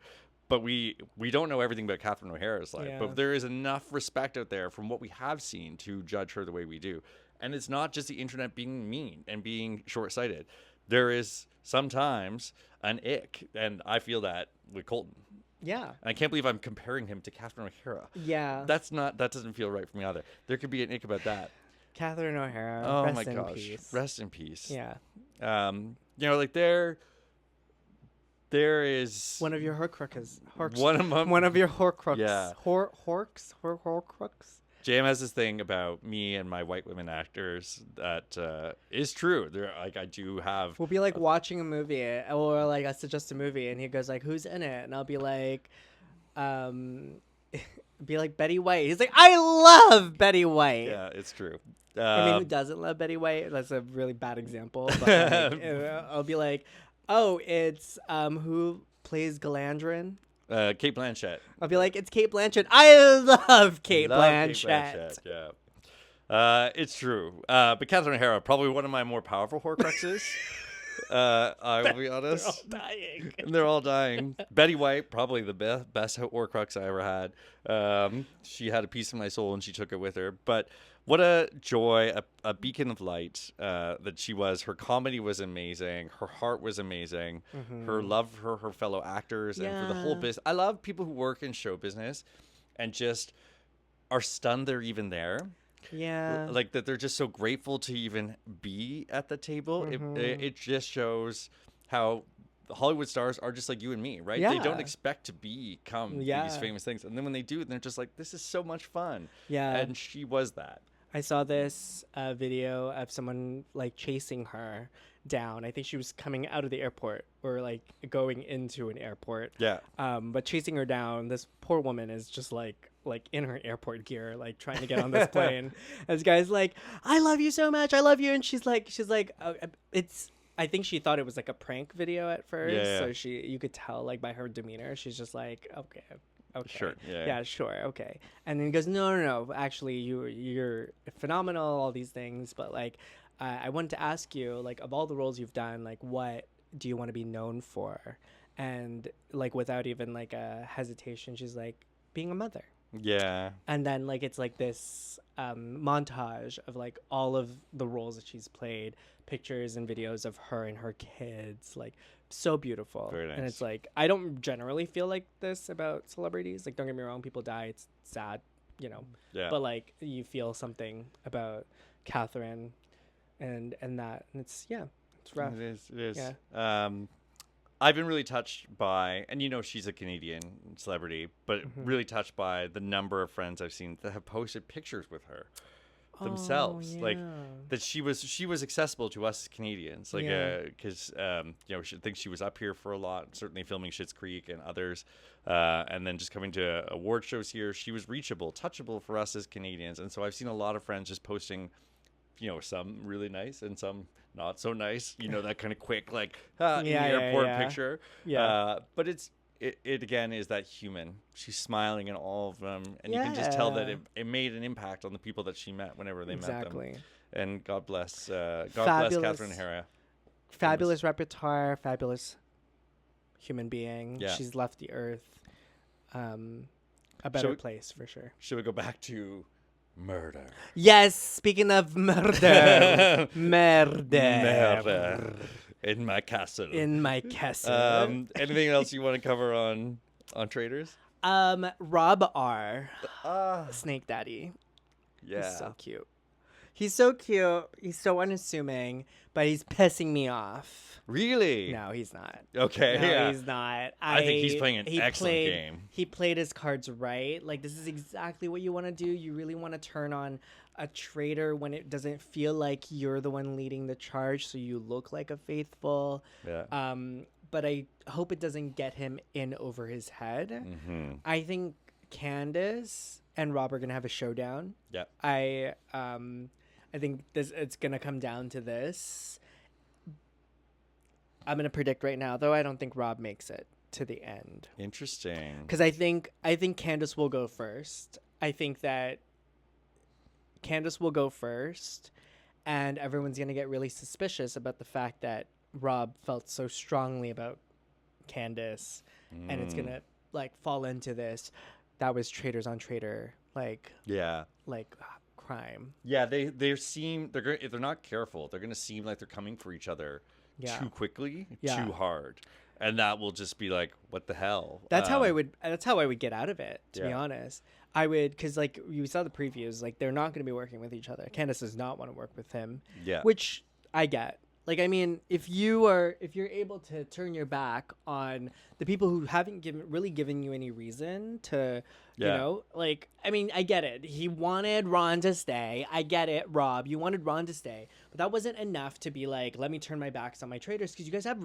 But we don't know everything about Catherine O'Hara's life. Yeah. But there is enough respect out there from what we have seen to judge her the way we do. And it's not just the internet being mean and being short-sighted. There is sometimes an ick, and I feel that with Colton. Yeah. And I can't believe I'm comparing him to Catherine O'Hara. Yeah. That doesn't feel right for me either. There could be an ick about that. Catherine O'Hara. Oh rest my in gosh. Peace. Rest in peace. Yeah. Like there is One of your Horcruxes. one of your Horcrux. Yeah. Horcrux. JM has this thing about me and my white women actors that is true. They're like, I do have. We'll be like watching a movie, or like I suggest a movie, and he goes like, "Who's in it?" And I'll be like, Betty White. He's like, "I love Betty White." Yeah, it's true. I mean, who doesn't love Betty White? That's a really bad example. But like, I'll be like, "Oh, it's who plays Galandrin?" Kate Blanchett. I'll be like, it's Kate Blanchett. I love Kate Blanchett. Yeah. It's true. But Catherine O'Hara, probably one of my more powerful Horcruxes. I will be honest. They're all dying. They're all dying. Betty White, probably the best Horcrux I ever had. She had a piece of my soul and she took it with her. But what a joy, a beacon of light that she was. Her comedy was amazing. Her heart was amazing. Mm-hmm. Her love for her fellow actors and for the whole business. I love people who work in show business and just are stunned they're even there. Yeah. Like that they're just so grateful to even be at the table. Mm-hmm. It just shows how Hollywood stars are just like you and me, right? Yeah. They don't expect to become these famous things. And then when they do, they're just like, this is so much fun. Yeah. And she was that. I saw this video of someone like chasing her down. I think she was coming out of the airport or like going into an airport. Yeah. But chasing her down, this poor woman is just like in her airport gear, like trying to get on this plane. And this guy's like, "I love you so much. I love you." And she's like, it's. I think she thought it was like a prank video at first. Yeah. So you could tell like by her demeanor, she's just like, okay. Sure. Yeah, sure. Okay. And then he goes, no. Actually, you're phenomenal. All these things, but like, I wanted to ask you, like, of all the roles you've done, like, what do you want to be known for? And like, without even like a hesitation, she's like, being a mother. Yeah. And then like it's like this montage of like all of the roles that she's played, pictures and videos of her and her kids, like so beautiful. Very nice. And it's like, I don't generally feel like this about celebrities. Like, don't get me wrong, people die, it's sad, you know. Yeah. But like you feel something about Catherine and that, and it's rough. It is. Yeah. I've been really touched by, and she's a Canadian celebrity, but really touched by the number of friends I've seen that have posted pictures with her themselves. Yeah. Like that she was accessible to us as Canadians. Like, because, she thinks she was up here for a lot, certainly filming Schitt's Creek and others. And then just coming to award shows here, she was reachable, touchable for us as Canadians. And so I've seen a lot of friends just posting, some really nice and some not so nice, that kind of quick, like, in the airport picture. Yeah. But it again is that human. She's smiling in all of them. And you can just tell that it made an impact on the people that she met whenever they met them. And God bless Catherine O'Hara. Fabulous repertoire, fabulous human being. Yeah. She's left the earth a better place for sure. Should we go back to murder? Yes, speaking of murder. Murder. In my castle. Anything else you want to cover on Traitors? Rob R. Snake Daddy. Yeah. He's so cute. He's so cute. He's so unassuming, but he's pissing me off. Really? No, he's not. Okay. No, Yeah. he's not. I think he's playing an excellent game. He played his cards right. Like, this is exactly what you want to do. You really want to turn on a traitor when it doesn't feel like you're the one leading the charge, so you look like a faithful. Yeah. But I hope it doesn't get him in over his head. Mm-hmm. I think Candice and Rob are gonna have a showdown. Yeah. I think it's gonna come down to this. I'm gonna predict right now, though. I don't think Rob makes it to the end. Interesting. Because I think Candice will go first. I think that Candice will go first, and everyone's gonna get really suspicious about the fact that Rob felt so strongly about Candice, and it's gonna like fall into this. That was traitors on traitor, crime. Yeah, they seem if they're not careful, they're gonna seem like they're coming for each other too quickly, too hard, and that will just be like, what the hell? That's how I would get out of it. To be honest, I would, because like you saw the previews, like they're not gonna be working with each other. Candice does not want to work with him. Yeah, which I get. Like, I mean, if you're able to turn your back on the people who haven't really given you any reason to, you know, like, I mean, I get it. He wanted Ron to stay. I get it, Rob. You wanted Ron to stay, but that wasn't enough to be like, let me turn my backs on my traitors, because you guys have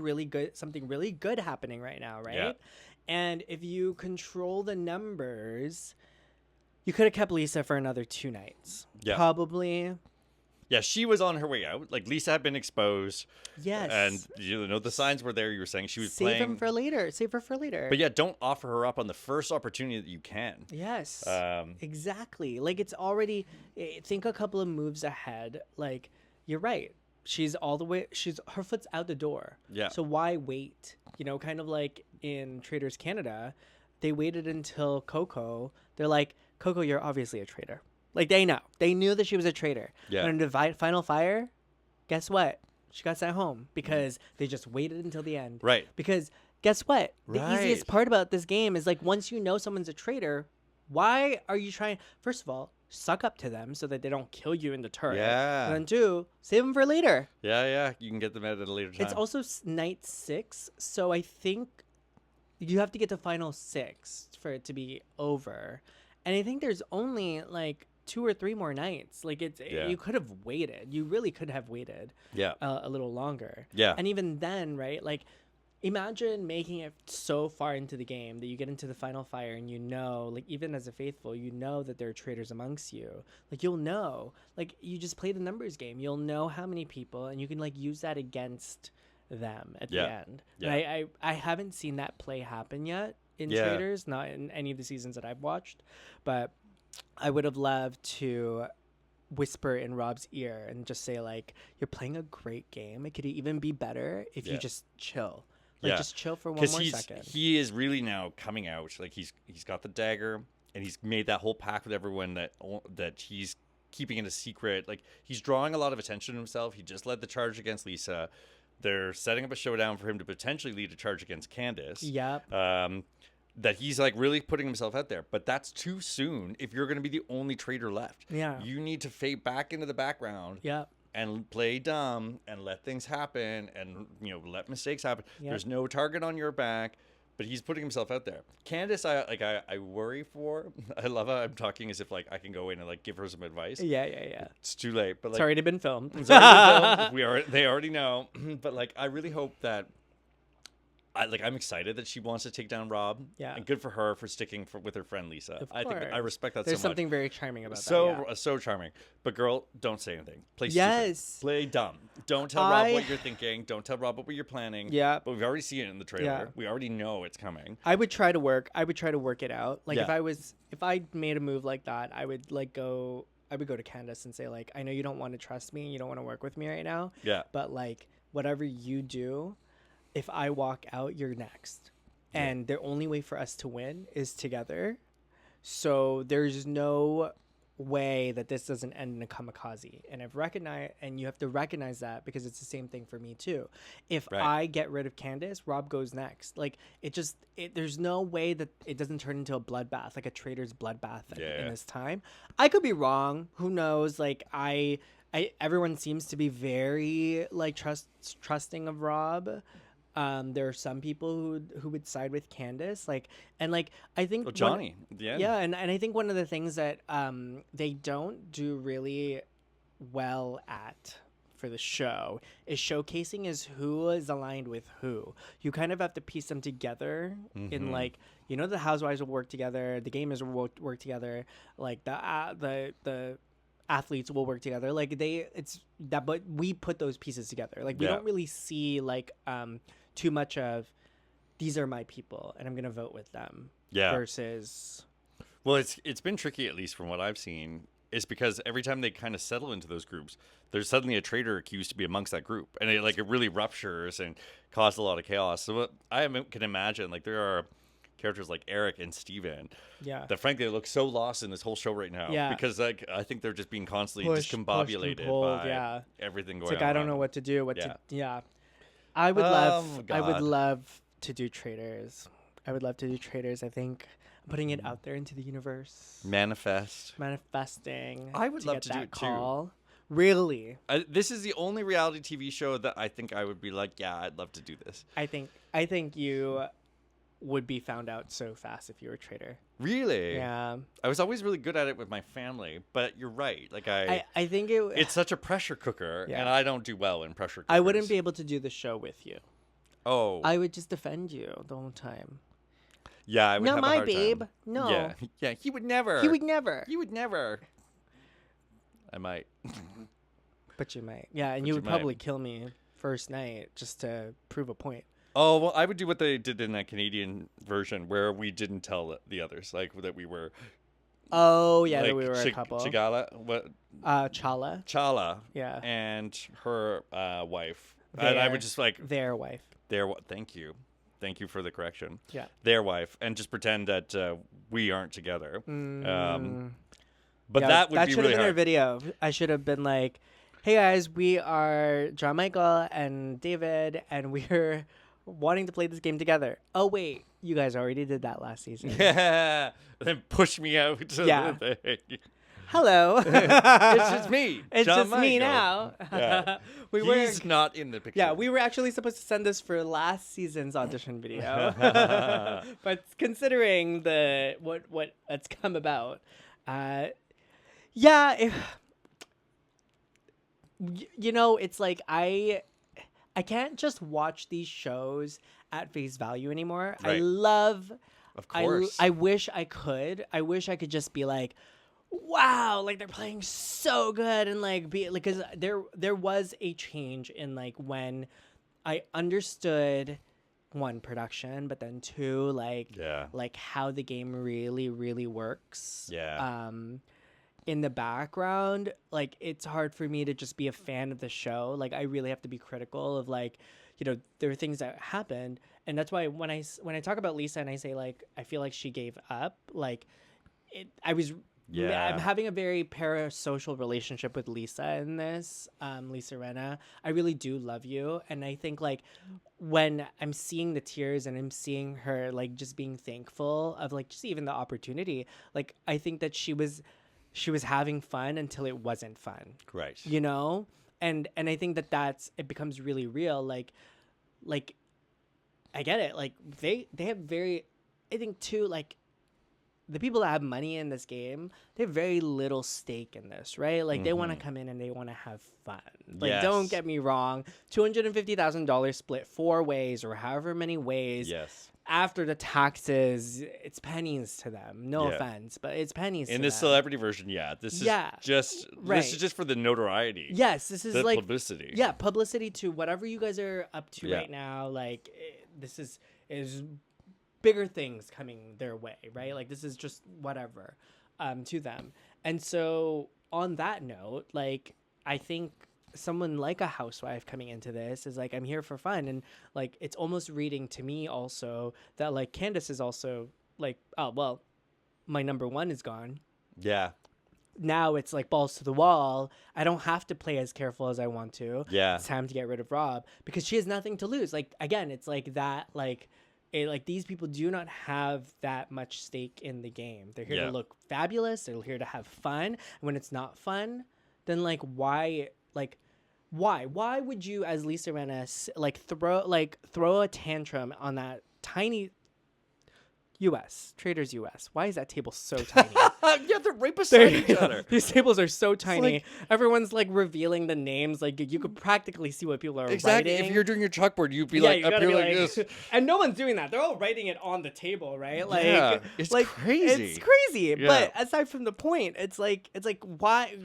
something really good happening right now, right? Yeah. And if you control the numbers, you could have kept Lisa for another 2 nights. Yeah. Probably. Yeah, she was on her way out. Like, Lisa had been exposed. Yes. And, you know, the signs were there. You were saying she was Save playing. him for later. Save her for later. But, yeah, don't offer her up on the first opportunity that you can. Yes. Exactly. Like, it's already... Think a couple of moves ahead. Like, you're right. She's all the way... Her foot's out the door. Yeah. So why wait? You know, kind of like in Traitors Canada, they waited until Coco. They're like, Coco, you're obviously a traitor. Like, they know. They knew that she was a traitor. Yeah. But in Final Fire, guess what? She got sent home because they just waited until the end. Right. Because guess what? The easiest part about this game is, like, once you know someone's a traitor, why are you trying... First of all, suck up to them so that they don't kill you in the turret. Yeah. And then 2, save them for later. Yeah. You can get them out at a later time. It's also night 6, so I think you have to get to final 6 for it to be over. And I think there's only, like... 2 or 3 more nights. Like, you could have waited. You really could have waited a little longer. Yeah. And even then, right, like, imagine making it so far into the game that you get into the final fire and you know, like, even as a faithful, you know that there are traitors amongst you. Like, you'll know. Like, you just play the numbers game. You'll know how many people, and you can, like, use that against them at the end. Yeah. And I haven't seen that play happen yet in Traitors, not in any of the seasons that I've watched, but... I would have loved to whisper in Rob's ear and just say, like, you're playing a great game. It could even be better if you just chill. Like, just chill for one more second. He is really now coming out. Like, he's got the dagger, and he's made that whole pact with everyone that he's keeping it a secret. Like, he's drawing a lot of attention to himself. He just led the charge against Lisa. They're setting up a showdown for him to potentially lead a charge against Candice. Yep. That he's, like, really putting himself out there. But that's too soon if you're going to be the only traitor left. Yeah. You need to fade back into the background. Yep. And play dumb and let things happen and, you know, let mistakes happen. Yep. There's no target on your back, but he's putting himself out there. Candice, I worry for. I love how I'm talking as if, like, I can go in and, like, give her some advice. Yeah. It's too late. But, like, it's already been filmed. They already know. But, like, I really hope that I'm excited that she wants to take down Rob. Yeah. And good for her for sticking with her friend Lisa. I think I respect that so much. There's something very charming about that. So charming. But girl, don't say anything. Play stupid. Play dumb. Don't tell Rob what you're thinking. Don't tell Rob what you're planning. Yeah. But we've already seen it in the trailer. Yeah. We already know it's coming. I would try to work it out. Like, if I made a move like that, I would go to Candice and say, like, I know you don't want to trust me, you don't want to work with me right now. Yeah. But, like, whatever you do, if I walk out, you're next. Yeah. And the only way for us to win is together. So there's no way that this doesn't end in a kamikaze. And and you have to recognize that, because it's the same thing for me too. If I get rid of Candice, Rob goes next. Like, there's no way that it doesn't turn into a bloodbath, like a traitor's bloodbath in this time. I could be wrong. Who knows? Like, I everyone seems to be very like trusting of Rob. There are some people who would side with Candice, like, and like I think Johnny, yeah, and I think one of the things that they don't do really well at for the show is showcasing is who is aligned with who. You kind of have to piece them together in like, you know, the housewives will work together, the gamers will work together, like the athletes will work together, like it's that, but we put those pieces together, like we don't really see like too much of these are my people and I'm gonna vote with them versus, well, it's been tricky, at least from what I've seen, is because every time they kind of settle into those groups, there's suddenly a traitor accused to be amongst that group, and it really ruptures and causes a lot of chaos. So what I can imagine, like, there are characters like Eric and Steven that frankly look so lost in this whole show right now because like I think they're just being constantly discombobulated by everything going on. It's like I don't know what to do. I would love to do Traitors. I would love to do Traitors. I think I'm putting it out there into the universe. Manifesting. I would love to do it call. Too. Really? This is the only reality TV show that I think I would be like, yeah, I'd love to do this. I think you would be found out so fast if you were a traitor. Really? Yeah. I was always really good at it with my family, but you're right. Like I think it's such a pressure cooker, and I don't do well in pressure cookers. I wouldn't be able to do the show with you. Oh. I would just defend you the whole time. Yeah, I would have a hard babe. time. No. Yeah, he would never. You would never. I might. But you might. Yeah, and you would probably kill me first night just to prove a point. Oh, well, I would do what they did in that Canadian version where we didn't tell the others, like that we were. Oh, yeah, like, that we were a couple. Chigala? What? Chala. Yeah. And her wife. And I would just like. Their wife. Thank you. Thank you for the correction. Yeah. Their wife. And just pretend that we aren't together. But that would be really hard. That should have been our video. I should have been like, hey guys, we are John Michael and David, and we're wanting to play this game together. Oh, wait. You guys already did that last season. Yeah. Then push me out to the thing. Hello. It's just me. It's John just Michael. Me now. Yeah. He's not in the picture. Yeah, we were actually supposed to send this for last season's audition video. But considering what that's come about, it's like I can't just watch these shows at face value anymore. Right. Of course. I wish I could. I wish I could just be like, wow, like they're playing so good, and like be like, because there was a change in like when I understood one, production, but then two, like how the game really, really works. Yeah. In the background, like it's hard for me to just be a fan of the show. Like I really have to be critical of like, there are things that happened, and that's why when I talk about Lisa and I say like I feel like she gave up, like I'm having a very parasocial relationship with Lisa in this, Lisa Rinna. I really do love you, and I think like when I'm seeing the tears and I'm seeing her like just being thankful of like just even the opportunity, like I think that she was having fun until it wasn't fun. Right. And I think it becomes really real. Like I get it. Like they have I think too, like the people that have money in this game, they have very little stake in this, right? Like they want to come in and they want to have fun. Like don't get me wrong, $250,000 split 4 ways or however many ways. Yes. After the taxes, it's pennies to them. No offense, but it's pennies in to this them. Celebrity version, this is this is just for the notoriety. Yes, this is like publicity. Yeah, publicity to whatever you guys are up to right now. Like this is bigger things coming their way, right? Like this is just whatever to them. And so on that note, like I think someone like a housewife coming into this is like, I'm here for fun. And like it's almost reading to me also that like Candice is also like, oh well, my number one is gone. Yeah. Now it's like balls to the wall. I don't have to play as careful as I want to. Yeah. It's time to get rid of Rob because she has nothing to lose. Like again, it's like that like these people do not have that much stake in the game. They're here to look fabulous. They're here to have fun. And when it's not fun, then like why would you, as Lisa Rinna, throw a tantrum on that tiny Traitors US? Why is that table so tiny? Yeah, they're right beside each other. These tables are so tiny. like- Everyone's like revealing the names. Like you could practically see what people are Exactly. writing. If you're doing your chalkboard, you'd be Yeah, like you up gotta here be like like this. And no one's doing that. They're all writing it on the table, right? Like, Yeah, it's like, crazy. It's crazy. Yeah. But aside from the point, it's like why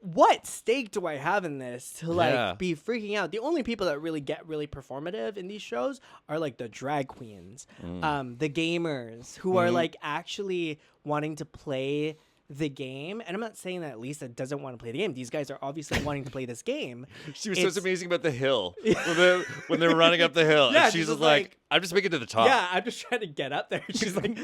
what stake do I have in this to like Yeah. be freaking out? The only people that really get really performative in these shows are like the drag queens, the gamers who are like actually wanting to play the game. And I'm not saying that Lisa doesn't want to play the game. These guys are obviously wanting to play this game. She was so amazing about the hill when they're running up the hill. Yeah, and she's just like, I'm just making it to the top. Yeah, I'm just trying to get up there. She's like,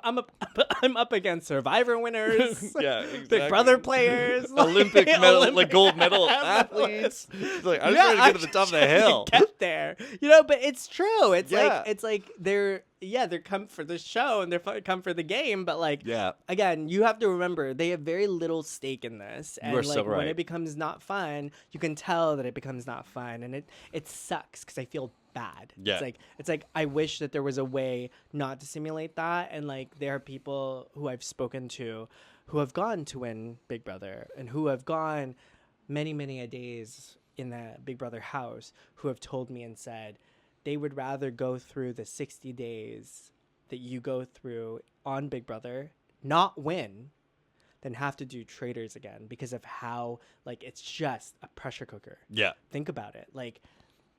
I'm up against Survivor winners. Yeah, Big exactly. Brother players, Olympic medal, Olympic like gold medal athletes. She's like, I'm just trying to get to the top of the trying to hill. Get there, but it's true. It's Yeah. like they're come for the show and they're come for the game, but like Yeah. again, you have to remember they have very little stake in this, and are like so when right. it becomes not fun, you can tell that it becomes not fun, and it sucks because I feel bad. Yeah. It's like I wish that there was a way not to simulate that, and like there are people who I've spoken to who have gone to win Big Brother and who have gone many a days in that Big Brother house who have told me and said they would rather go through the 60 days that you go through on Big Brother, not win, than have to do Traitors again because of how like it's just a pressure cooker. Yeah. Think about it. Like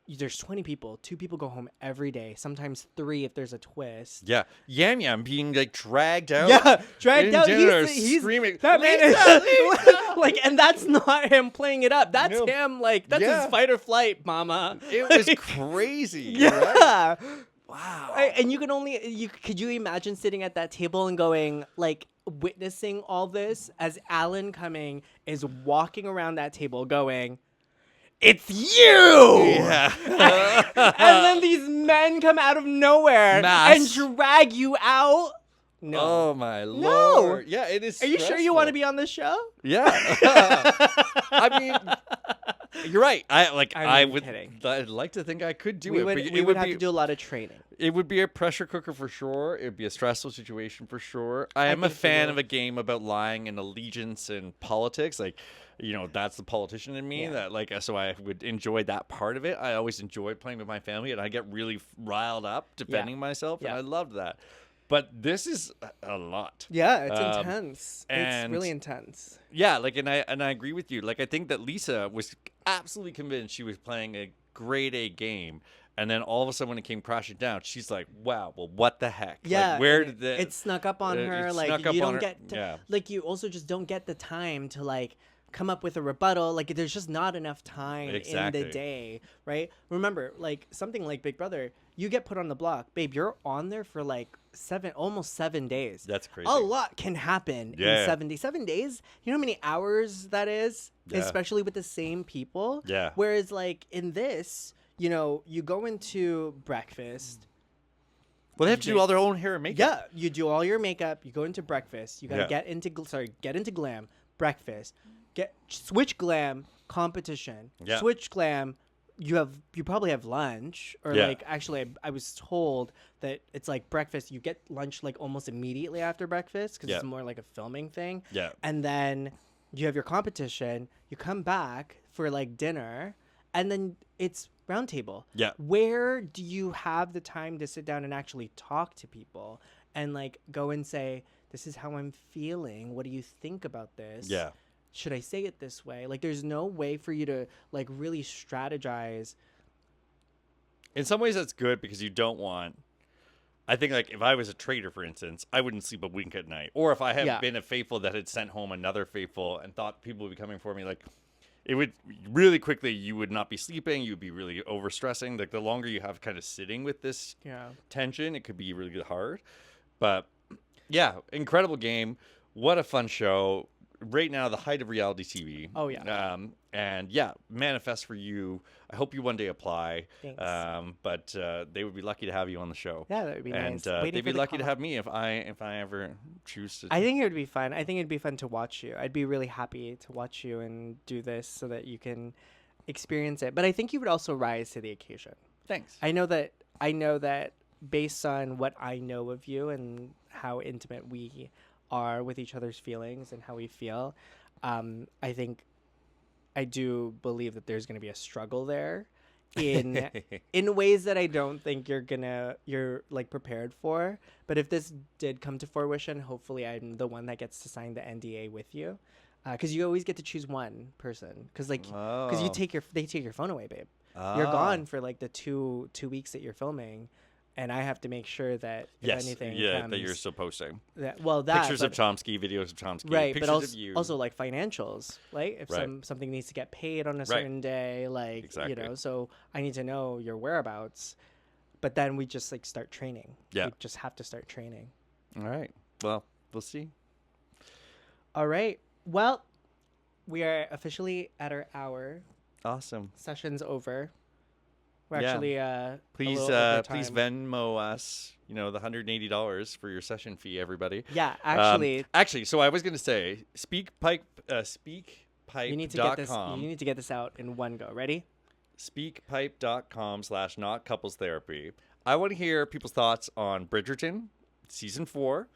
there's 20 people, 2 people go home every day, sometimes 3 if there's a twist. Yeah. Yam Yam being like dragged out. Yeah, dragged in out. dinner, He's screaming. that man is like, and that's not him playing it up. That's No. him. Like that's Yeah. his fight or flight, mama. It was crazy. Yeah. Right? Wow. And you can only could you imagine sitting at that table and going like witnessing all this as Alan Cumming is walking around that table going, "It's you!" Yeah. And then these men come out of nowhere Mass. and drag you out. No. Oh my lord. Yeah, it is. Are you sure you want to be on this show? Yeah. I mean, you're right. I'm kidding. I'd like to think I could do We it. would, but we it would would have be to do a lot of training. It would be a pressure cooker for sure. It would be a stressful situation for sure. I am a think so, fan too. of a game about lying and allegiance and politics. Like, that's the politician in me. Yeah. That like, so I would enjoy that part of it. I always enjoy playing with my family, and I get really riled up defending myself, and Yeah. I loved that. But this is a lot. Yeah, it's intense. It's and- really intense. Yeah, like, and I agree with you. Like, I think that Lisa was absolutely convinced she was playing a grade A game, and then all of a sudden, when it came crashing down, she's like, "Wow, well, what the heck? Yeah, like, where and did it snuck up on it her? snuck Like up you on don't her. get, Yeah. like you also just don't get the time to like come up with a rebuttal. Like there's just not enough time Exactly. in the day, right? Remember, like something like Big Brother, you get put on the block, babe. You're on there for like almost 7 days. That's crazy. A lot can happen Yeah. in 7 days. You know how many hours that is, Yeah. especially with the same people. Yeah. Whereas like in this, you go into breakfast. Well, they have to do all their own hair and makeup. Yeah, you do all your makeup. You go into breakfast. You gotta Yeah. get into glam. Breakfast. Switch glam competition. Yeah. Switch glam. You probably have lunch or Yeah. like actually I was told that it's like breakfast. You get lunch like almost immediately after breakfast because Yeah. it's more like a filming thing. Yeah. And then you have your competition. You come back for like dinner, and then it's round table. Yeah. Where do you have the time to sit down and actually talk to people and like go and say, "This is how I'm feeling. What do you think about this? Yeah. Should I say it this way?" Like there's no way for you to like really strategize. In some ways, that's good because you don't want. I think, like, if I was a traitor, for instance, I wouldn't sleep a wink at night. Or if I had Yeah. been a faithful that had sent home another faithful and thought people would be coming for me, like, it would really quickly, you would not be sleeping. You'd be really overstressing. Like, the longer you have kind of sitting with this Yeah. tension, it could be really hard. But, yeah, incredible game. What a fun show. right now the height of reality TV. Oh, yeah. And yeah, manifest for you. I hope you one day apply. Thanks. But they would be lucky to have you on the show. Yeah, that would be and, nice. Waiting they'd be for the lucky to call. have me if I ever choose to. I think it would be fun. I think it'd be fun to watch you. I'd be really happy to watch you and do this so that you can experience it. But I think you would also rise to the occasion. Thanks. I know that based on what I know of you and how intimate we are with each other's feelings and how we feel, I do believe that there's going to be a struggle there in ways that I don't think you're like prepared for. But if this did come to fruition, hopefully I'm the one that gets to sign the NDA with you. Because you always get to choose one person. Because they take your phone away, babe. You're gone for like the two weeks that you're filming, and I have to make sure that if anything comes, that you're still posting. Pictures of Chomsky, videos of Chomsky, right? pictures But of you. also like financials, like if something needs to get paid on a certain day, like Exactly. so I need to know your whereabouts. But then we just like start training. Yeah, we just have to start training. All right. Well, we'll see. All right. Well, we are officially at our hour. Awesome. Session's over. We're actually please please Venmo us, the $180 for your session fee, everybody. Yeah, actually, so I was going to say speakpipe.com. You need to get this out in one go. Ready? speakpipe.com/notcouplestherapy. I want to hear people's thoughts on Bridgerton season 4,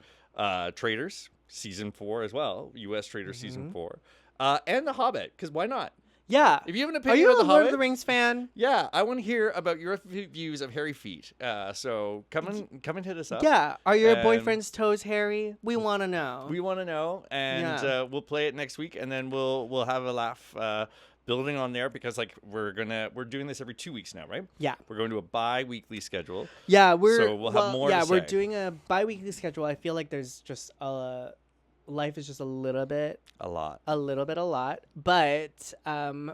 Traitors season 4 as well, US Traitors season 4, and The Hobbit, because why not? Yeah. If you have an Are opinion you about a The Lord of Hobbit, the Rings fan? yeah, I want to hear about your views of hairy feet. So come and hit us up. Yeah. Are your boyfriend's toes hairy? We want to know. We want to know, and we'll play it next week, and then we'll have a laugh building on there, because like we're doing this every 2 weeks now, right? Yeah. We're going to a bi-weekly schedule. Yeah, so we'll have more. Yeah, to we're say. doing a bi-weekly schedule. I feel like there's just life is just a little bit a lot, but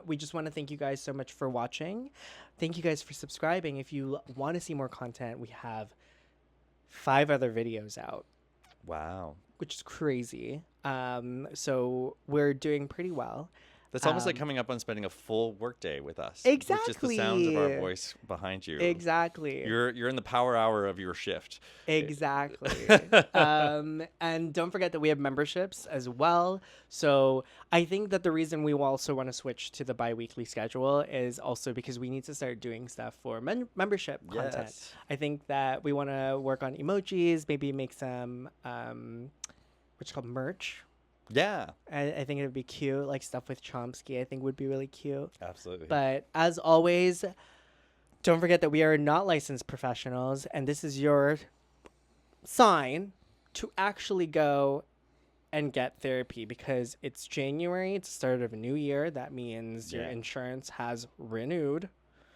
we just want to thank you guys so much for watching. Thank you guys for subscribing. If you want to see more content, we have 5 other videos out. Wow, which is crazy. So we're doing pretty well. That's almost like coming up on spending a full workday with us. Exactly. With just the sounds of our voice behind you. Exactly. You're in the power hour of your shift. Exactly. And don't forget that we have memberships as well. So I think that the reason we also want to switch to the bi-weekly schedule is also because we need to start doing stuff for membership content. Yes. I think that we want to work on emojis, maybe make some what's called merch. Yeah. I think it would be cute, like stuff with Chomsky I think would be really cute. Absolutely. But as always, don't forget that we are not licensed professionals, and this is your sign to actually go and get therapy, because it's January, it's the start of a new year. That means your insurance has renewed.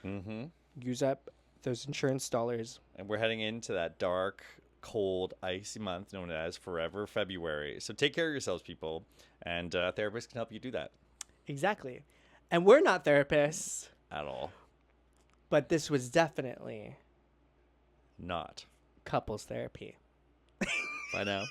Mm-hmm. Use up those insurance dollars. And we're heading into that dark, cold, icy month known as Forever February. So take care of yourselves, people, and therapists can help you do that. Exactly. And we're not therapists at all, but this was definitely not couples therapy. Bye now.